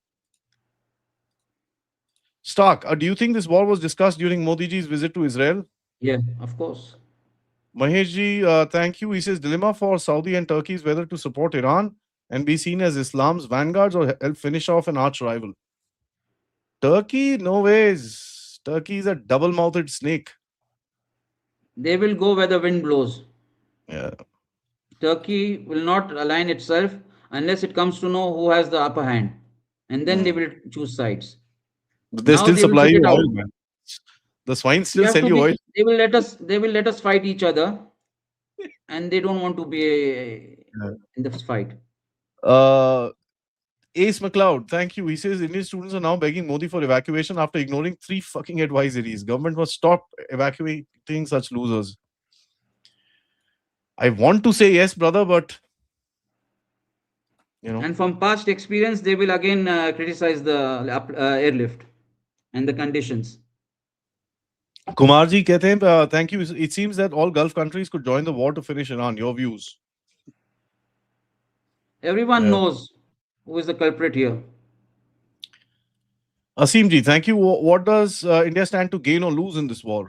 S4: Stark, do you think this war was discussed during Modi ji's visit to Israel?
S5: Yeah, of course.
S4: Mahesh ji, thank you. He says dilemma for Saudi and Turkey is whether to support Iran and be seen as Islam's vanguards or help finish off an arch rival. Turkey, no ways. Turkey is a double-mouthed snake.
S5: They will go where the wind blows.
S4: Yeah.
S5: Turkey will not align itself unless it comes to know who has the upper hand. And then they will choose sides.
S4: But they
S5: Now
S4: still
S5: they will
S4: supply
S5: put
S4: you
S5: it out.
S4: oil, man. The swine
S5: We
S4: still
S5: have
S4: sell
S5: to
S4: you oil.
S5: be, they will let us fight each other, and they don't want to be in the fight.
S4: Ace McLeod, thank you. He says Indian students are now begging Modi for evacuation after ignoring 3 fucking advisories. Government must stop evacuating such losers. I want to say yes, brother, but you know.
S5: And from past experience, they will again criticize the airlift and the conditions.
S4: Kumarji कहते हैं, thank you. It seems that all Gulf countries could join the war to finish Iran. Your views?
S5: Everyone knows who is the culprit here.
S4: Asim ji, thank you. What does India stand to gain or lose in this war?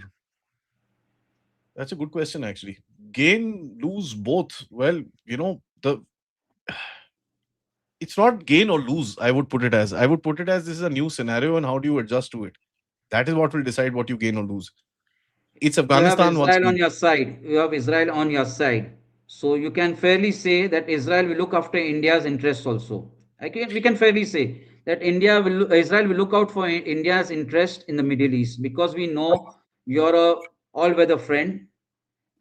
S4: That's a good question, actually. Gain, lose, both. Well, you know, it's not gain or lose. I would put it as this is a new scenario, and how do you adjust to it? That is what will decide what you gain or lose. It's Afghanistan.
S5: You have Israel on your side. You have Israel on your side. So you can fairly say that Israel will look after India's interests also. We can fairly say that Israel will look out for India's interest in the Middle East, because we know you're a all-weather friend.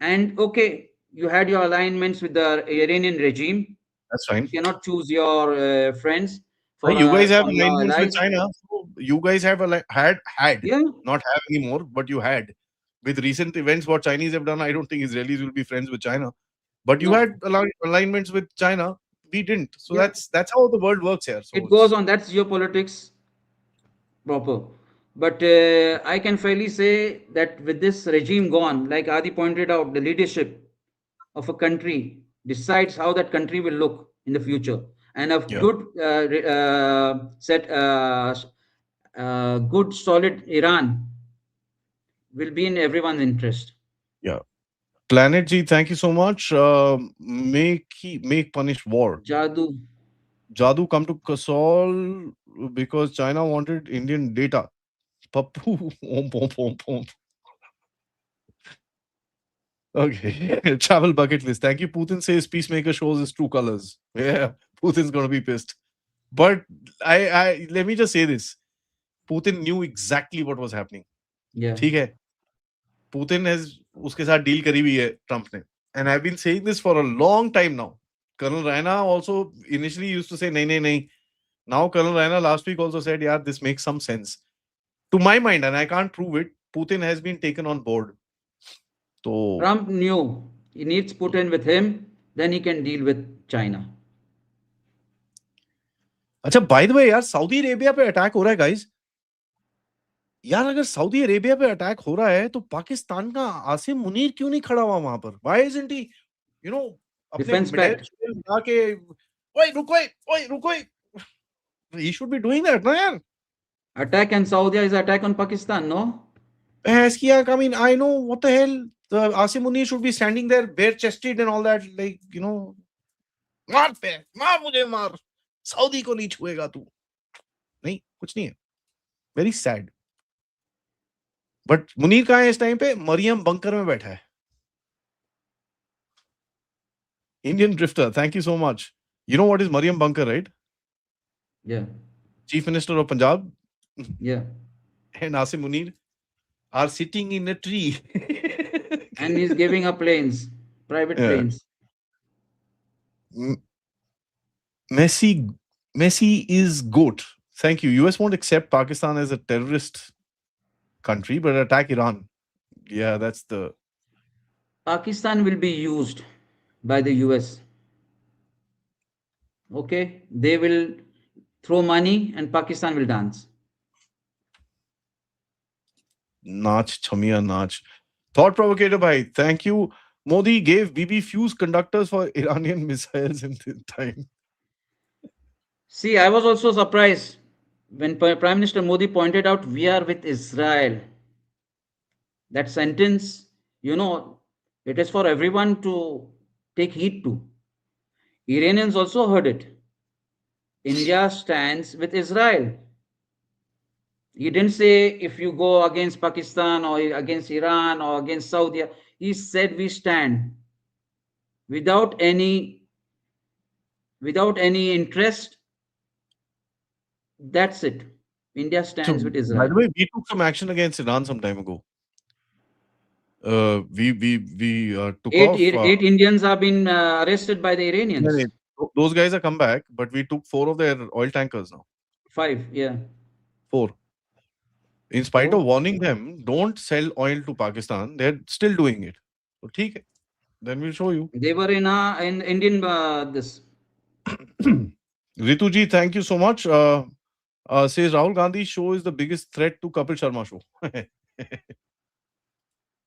S5: And okay, you had your alignments with the Iranian regime.
S4: That's fine.
S5: You cannot choose your friends.
S4: You guys have alignments with China. So you guys have had
S5: Yeah.
S4: not have anymore, but you had. With recent events, what Chinese have done, I don't think Israelis will be friends with China. But you had alignments with China. We didn't. So that's how the world works here. So
S5: it goes on. That's geopolitics proper. But I can fairly say that with this regime gone, like Aadi pointed out, the leadership of a country decides how that country will look in the future. And a good good solid Iran will be in everyone's interest.
S4: Yeah. Planet G, thank you so much. Make punish war. Jadu come to Kasol because China wanted Indian data. Pappu. Okay. Travel bucket list. Thank you. Putin says peacemaker shows his true colors. Yeah. Putin's gonna be pissed. But I let me just say this. Putin knew exactly what was happening.
S5: Yeah.
S4: ठीक है. Putin has उसके साथ deal करी हुई है Trump ने. And I've been saying this for a long time now. Colonel Raina also initially used to say nahi. Now Colonel Raina last week also said, yeah, this makes some sense. To my mind, and I can't prove it, Putin has been taken on board. So
S5: Trump knew he needs Putin with him, then he can deal with China.
S4: अच्छा, by the way, यार Saudi Arabia पे attack हो रहा है guys. यार अगर Saudi Arabia पे attack हो रहा है तो पाकिस्तान का आसिम मुनीर क्यों नहीं खड़ा हुआ वहां पर? Why isn't he, you know, अपने मिडिल जाके ओए रुको. He should be doing that, ना यार.
S5: Attack on Saudi is attack on Pakistan, no?
S4: I mean, I know what the hell. The Asim Munir should be standing there bare chested and all that, like, you know, मार मुझे मार, Saudi को नहीं छुएगा तू. नहीं, कुछ नहीं है. Very sad. But मुनीर कहाँ है इस टाइम पे? मरियम बंकर में बैठा है. Indian drifter, thank you so much. You know what is Mariam Bunker, right?
S5: Yeah.
S4: Chief Minister of Punjab.
S5: Yeah.
S4: And Asim Munir are sitting in a tree.
S5: And he's giving up planes, private planes.
S4: Messi is GOAT. Thank you. US won't accept Pakistan as a terrorist country, but attack Iran. Yeah, that's the...
S5: Pakistan will be used by the US. Okay? They will throw money and Pakistan will dance.
S4: Naach, chamiya naach. Thought provocator bhai, thank you. Modi gave BB fuse conductors for Iranian missiles in this time.
S5: See, I was also surprised when Prime Minister Modi pointed out, we are with Israel. That sentence, you know, It is for everyone to take heed to. Iranians also heard it. India stands with Israel. He didn't say if you go against Pakistan or against Iran or against Saudi. He said we stand without any interest. That's it. India
S4: So,
S5: stands with
S4: by the
S5: Israel.
S4: way, we took some action against Iran some time ago. We took off.
S5: Eight Indians have been arrested by the Iranians.
S4: Those guys are come back, but we took 4 of their oil tankers now.
S5: 5, yeah.
S4: 4. In spite
S5: Oh.
S4: of warning them, don't sell oil to Pakistan, they're still doing it. So, theek hai. Then we'll show you.
S5: They were in Indian this.
S4: Rituji, thank you so much. Says Rahul Gandhi's show is the biggest threat to Kapil Sharma show.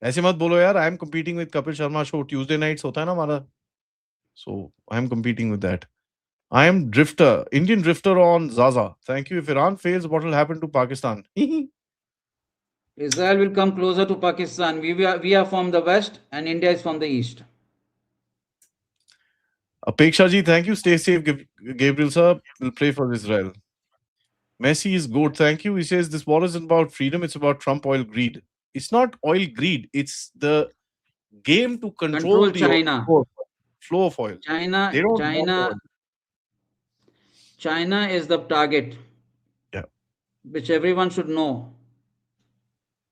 S4: ऐसे मत बोलो यार. I am competing with Kapil Sharma show Tuesday nights होता है ना हमारा. So I am competing with that. I am drifter, Indian drifter on Zaza. Thank you. If Iran fails, what will happen to Pakistan?
S5: Israel will come closer to Pakistan. We are from the west and India is from the east.
S4: Apeksha ji, thank you. Stay safe, Gabriel sir. We'll pray for Israel. Messi is good. Thank you. He says this war isn't about freedom. It's about Trump oil greed. It's not oil greed. It's the game to control the
S5: China.
S4: Flow of oil.
S5: China is the target.
S4: Yeah.
S5: Which everyone should know.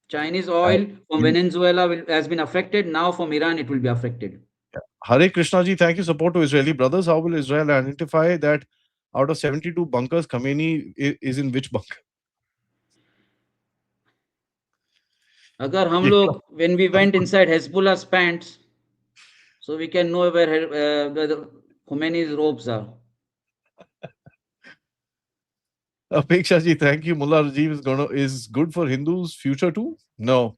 S5: Chinese oil from Venezuela has been affected. Now from Iran, it will be affected.
S4: Yeah. Hare Krishna ji, thank you. Support to Israeli brothers. How will Israel identify that out of 72 bunkers, Khamenei is in which bunker?
S5: Agar hum log, when we went inside Hezbollah's pants, so we can know where the Khomeini's ropes are.
S4: Apeksha ji, thank you. Mullah Rajiv is good for Hindus' future too? No.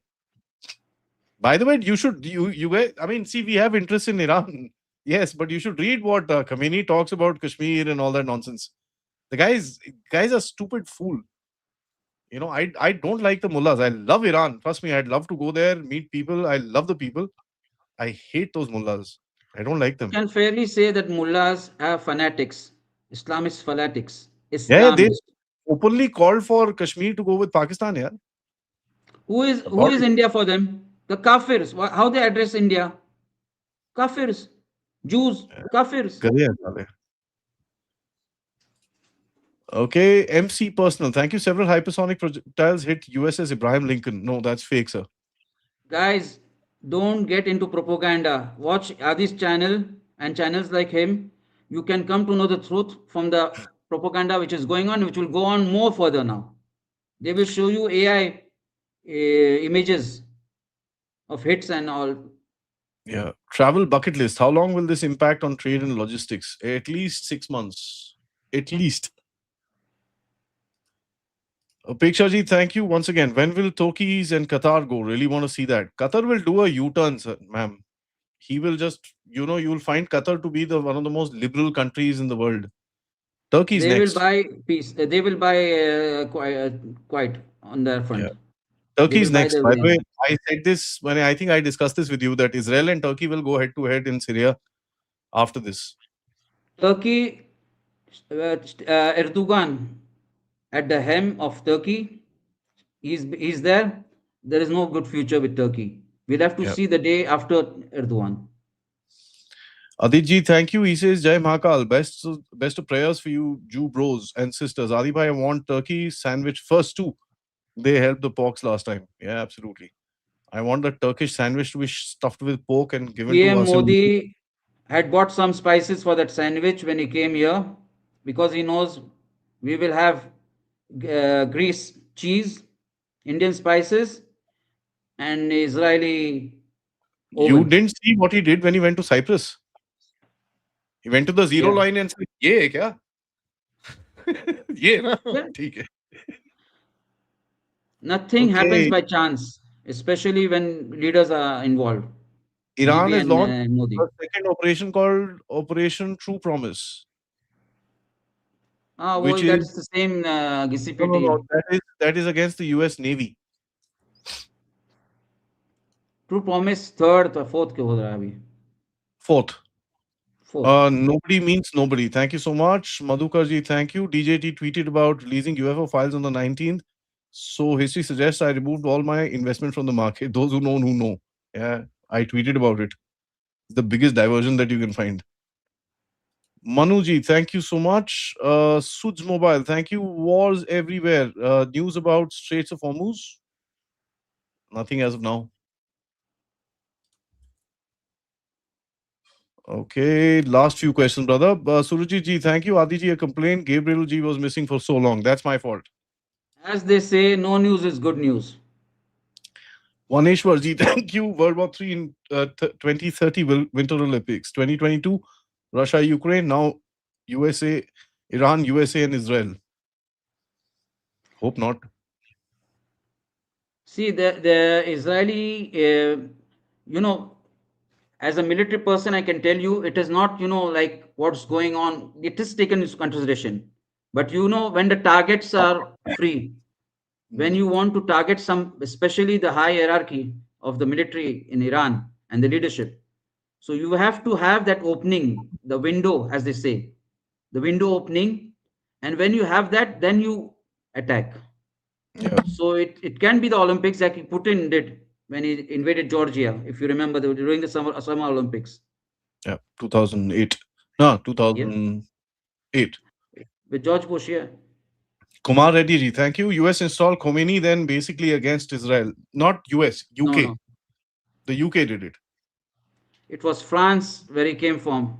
S4: By the way, you should I mean, see, we have interest in Iran. Yes, but you should read what Khamenei talks about Kashmir and all that nonsense. The guy's a stupid fool. You know, I don't like the mullahs. I love Iran. Trust me, I'd love to go there, meet people. I love the people. I hate those mullahs. I don't like them.
S5: You can fairly say that mullahs are fanatics, Islamist fanatics.
S4: Yeah, they openly called for Kashmir to go with Pakistan. Yeah.
S5: Who is India for them? The Kafirs. How they address India? Kafirs, Jews, Kafirs.
S4: Okay, MC Personal. Thank you. Several hypersonic projectiles hit USS Abraham Lincoln. No, that's fake, sir.
S5: Guys, don't get into propaganda. Watch Aadi's channel and channels like him. You can come to know the truth from the propaganda which is going on, which will go on more further now. They will show you AI images of hits and all.
S4: Yeah. Travel bucket list. How long will this impact on trade and logistics? At least 6 months. At least. Apeksha ji, thank you once again. When will Turkey and Qatar go? Really want to see that. Qatar will do a U-turn, sir, ma'am. He will just, you will find Qatar to be one of the most liberal countries in the world. Turkey's next.
S5: Will buy peace. They will buy quite on their front.
S4: Yeah. Turkey's next. By the way, I said this when I think I discussed this with you that Israel and Turkey will go head to head in Syria after this.
S5: Turkey, Erdogan at the helm of Turkey, he's there. There is no good future with Turkey. We'll have to see the day after Erdogan.
S4: Adit ji, thank you. He says, Jai Mahakal, best of prayers for you, Jew bros and sisters. Adi bhai, I want turkey sandwich first too. They helped the porks last time. Yeah, absolutely. I want the Turkish sandwich to be stuffed with pork and given to us.
S5: Modi had bought some spices for that sandwich when he came here because he knows we will have Greece cheese, Indian spices, and Israeli oven.
S4: You didn't see what he did when he went to Cyprus? He went to the zero line and said, "Ye kya? Ye na? Theek hai."
S5: Nothing happens by chance, especially when leaders are involved.
S4: Iran has launched a second operation called Operation True Promise.
S5: Which is the same GCPT.
S4: No, that is against the US Navy.
S5: True promise third तो fourth क्यों हो रहा है अभी?
S4: Fourth.
S5: Fourth.
S4: Nobody means nobody. Thank you so much. Madhukar ji, thank you. DJT tweeted about releasing UFO files on the 19th. So history suggests I removed all my investment from the market. Those who know. Yeah, I tweeted about it. It's the biggest diversion that you can find. Manuji, thank you so much. Suds Mobile, thank you. Wars everywhere. News about Straits of Hormuz? Nothing as of now. Okay, last few questions, brother. Suruji ji, thank you. Aadi ji, a complaint. Gabriel ji was missing for so long. That's my fault.
S5: As they say, no news is good news.
S4: Vaneshwar ji, thank you. World War III in 2030 Winter Olympics. 2022, Russia, Ukraine. Now, USA, Iran, USA, and Israel. Hope not.
S5: See, the Israeli, as a military person, I can tell you, it is not, like what's going on. It is taken into consideration. But, when the targets are free, when you want to target some, especially the high hierarchy of the military in Iran and the leadership, so you have to have that opening, the window, as they say, the window opening. And when you have that, then you attack.
S4: Yeah.
S5: So it can be the Olympics like Putin did when he invaded Georgia, if you remember, during the summer Olympics.
S4: Yeah, 2008. No,
S5: Yeah,
S4: 2008.
S5: with George Bush. Yeah.
S4: Kumar Reddy ji, thank you. US installed Khomeini then basically against Israel. Not US, UK.
S5: No.
S4: The UK did it.
S5: It was France where he came from.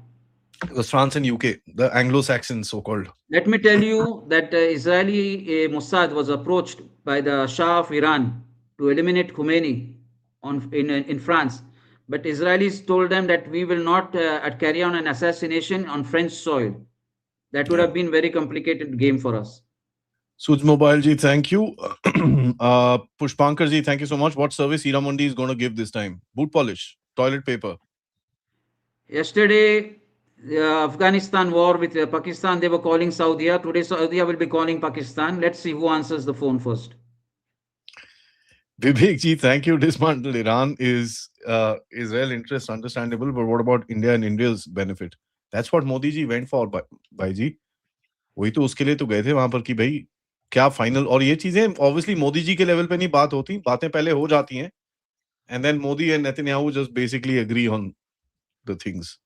S4: It was France and UK, the Anglo-Saxons so-called.
S5: Let me tell you that Israeli Mossad was approached by the Shah of Iran to eliminate Khomeini in France. But Israelis told them that we will not carry on an assassination on French soil. That would have been very complicated game for us.
S4: Suj Mobile ji, thank you. Pushpankar ji, thank you so much. What service Hira Mandi is going to give this time? Boot polish, toilet paper.
S5: Yesterday, Afghanistan war with Pakistan, they were calling Saudi. Today, Saudi will be calling Pakistan. Let's see who answers the phone first.
S4: Vivek ji, thank you. Dismantle Iran is Israel interest, understandable. But what about India and India's benefit? That's what Modi ji went for, bhai ji. वही तो उसके लिए तो गए थे वहां पर कि भाई क्या फाइनल, और ये चीजें ऑब्वियसली मोदी जी के लेवल पे नहीं बात होती, बातें पहले हो जाती हैं, and then Modi and Netanyahu just basically agree on the things.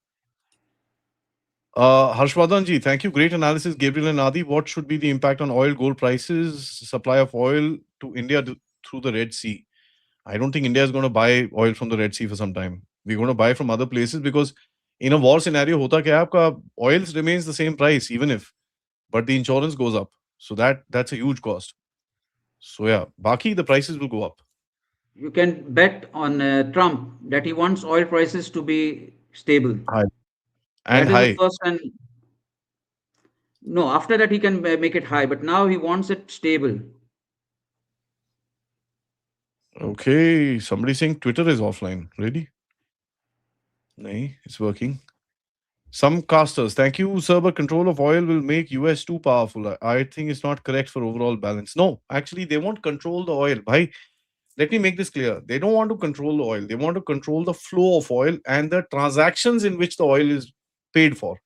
S4: Harshvardhan ji, thank you. Great analysis, Gabriel and Aadi. What should be the impact on oil, gold prices, supply of oil to India through the Red Sea? I don't think India is going to buy oil from the Red Sea for some time. We're going to buy from other places because in a war scenario, hota kya hai, aapka oil remains the same price, even if, but the insurance goes up. So that's a huge cost. So yeah, baki the prices will go up.
S5: You can bet on Trump that he wants oil prices to be stable.
S4: High. And
S5: that
S4: high.
S5: Is the first and no, after that he can make it high, but now he wants it stable.
S4: Okay, somebody saying Twitter is offline. Really? No, it's working. Some casters, thank you, sir, but control of oil will make US too powerful. I think it's not correct for overall balance. No, actually, they won't control the oil. Bhai, let me make this clear. They don't want to control the oil. They want to control the flow of oil and the transactions in which the oil is paid for.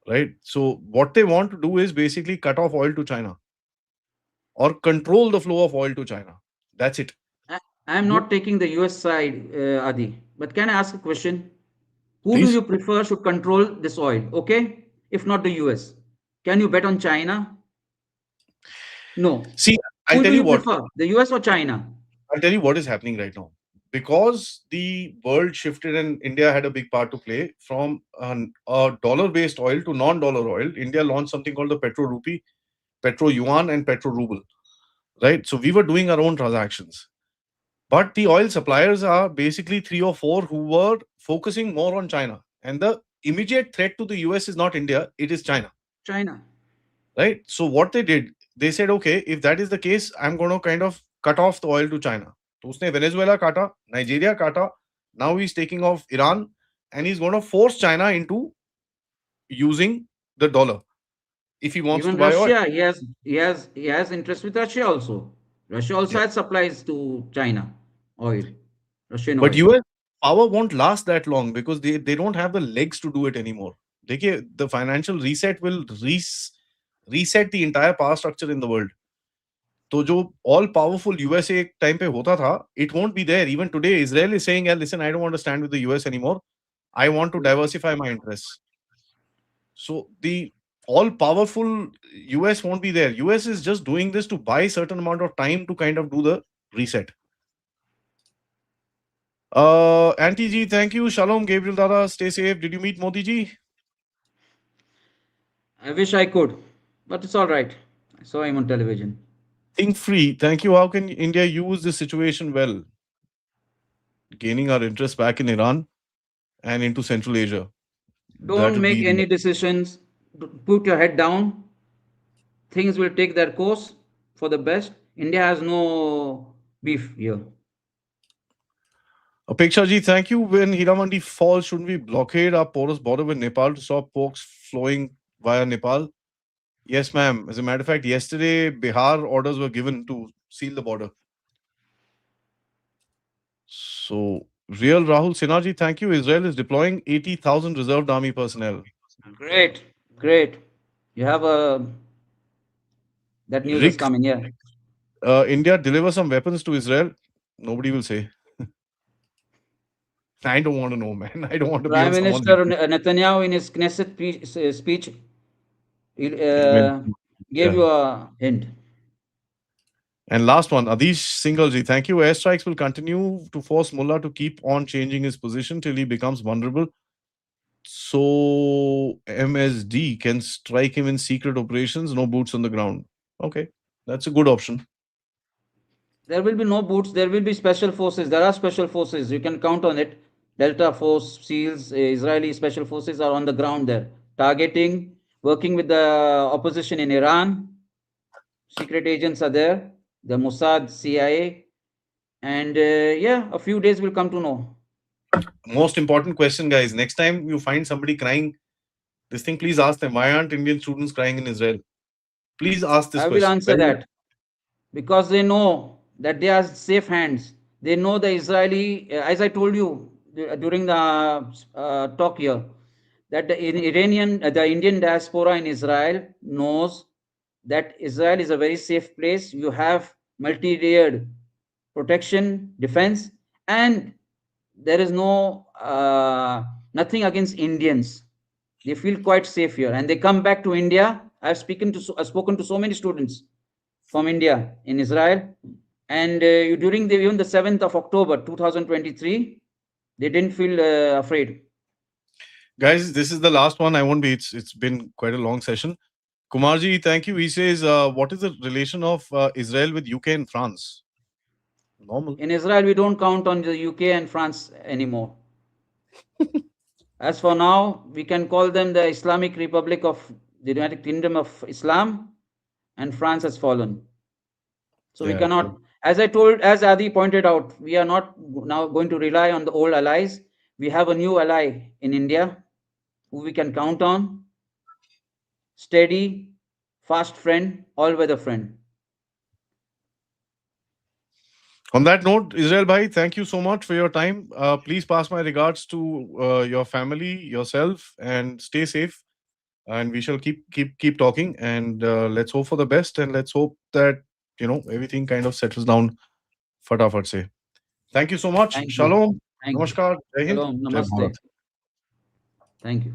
S4: Right? So what they want to do is basically cut off oil to China or control the flow of oil to China. That's it.
S5: I am not taking the US side, Adi, but can I ask a question? Who
S4: Please?
S5: do you prefer should control this oil? Okay, if not the US, can you bet on China? No.
S4: See, I'll
S5: Who
S4: tell
S5: do
S4: you what.
S5: prefer, the US or China?
S4: I'll tell you what is happening right now. Because the world shifted and India had a big part to play from a dollar-based oil to non-dollar oil, India launched something called the Petro Rupee, Petro Yuan, and Petro Ruble. Right? So we were doing our own transactions. But the oil suppliers are basically 3 or 4 who were focusing more on China. And the immediate threat to the US is not India, it is China.
S5: China.
S4: Right? So what they did, they said, okay, if that is the case, I'm going to kind of cut off the oil to China. So usne Venezuela kata, Nigeria kata, now he's taking off Iran and he's going to force China into using the dollar. If he wants
S5: Even
S4: to buy
S5: Russia,
S4: oil.
S5: he has interest with Russia also. Russia also has supplies to China oil. Russian
S4: But
S5: oil.
S4: US power won't last that long because they don't have the legs to do it anymore. The financial reset will reset the entire power structure in the world. तो जो all powerful USA एक time पे होता था, it won't be there. Even today, Israel is saying, listen, I don't want to stand with the US anymore. I want to diversify my interests. So the all powerful US won't be there. US is just doing this to buy certain amount of time to kind of do the reset. Auntie ji, thank you. Shalom, Gabriel Dada. Stay safe. Did you meet Modi ji?
S5: I wish I could, but it's all right. I saw him on television.
S4: Think free. Thank you. How can India use this situation well? Gaining our interest back in Iran and into Central Asia.
S5: Don't make any decisions. Put your head down. Things will take their course for the best. India has no beef here.
S4: Apeksha ji, thank you. When Hiramandi falls, shouldn't we blockade our porous border with Nepal to stop porks flowing via Nepal? Yes, ma'am. As a matter of fact, yesterday, Bihar orders were given to seal the border. So, real Rahul Sinha ji, thank you. Israel is deploying 80,000 reserved army personnel.
S5: Great, great. You have that news is coming, yeah.
S4: India deliver some weapons to Israel. Nobody will say. I don't want to know, man. I don't want to
S5: Prime
S4: be on
S5: Minister Netanyahu in his Knesset speech gave you a hint.
S4: And last one, Adish Singhal ji, thank you. Airstrikes will continue to force Mullah to keep on changing his position till he becomes vulnerable. So MSD can strike him in secret operations, no boots on the ground. Okay, that's a good option.
S5: There will be no boots. There will be special forces. There are special forces. You can count on it. Delta Force, SEALs, Israeli special forces are on the ground there, targeting, working with the opposition in Iran. Secret agents are there, the Mossad, CIA, and yeah, a few days will come to know.
S4: Most important question, guys. Next time you find somebody crying, this thing, please ask them, why aren't Indian students crying in Israel? Please ask this question.
S5: I will answer that. Because they know that they are safe hands. They know the Israeli, as I told you during the talk here, that the Indian diaspora in Israel knows that Israel is a very safe place. You have multi-layered protection, defense, and there is no nothing against Indians. They feel quite safe here, and they come back to India. I've spoken to so many students from India in Israel, and during even the 7th of October 2023, they didn't feel afraid.
S4: Guys, this is the last one. I won't be. It's been quite a long session. Kumarji, thank you. He says, what is the relation of Israel with UK and France? Normal.
S5: In Israel, we don't count on the UK and France anymore. As for now, we can call them the Islamic Republic of the United Kingdom of Islam, and France has fallen. So we cannot, as Aadi pointed out, we are not now going to rely on the old allies. We have a new ally in India who we can count on. Steady, fast friend, all-weather friend.
S4: On that note, Israel Bhai, thank you so much for your time. Please pass my regards to your family, yourself, and stay safe. And we shall keep talking. And let's hope for the best. And let's hope that everything kind of settles down. Fatafat se. Thank you so much. Shalom.
S5: Thank
S4: Namaskar.
S5: you. Shalom. Namaste. Thank you.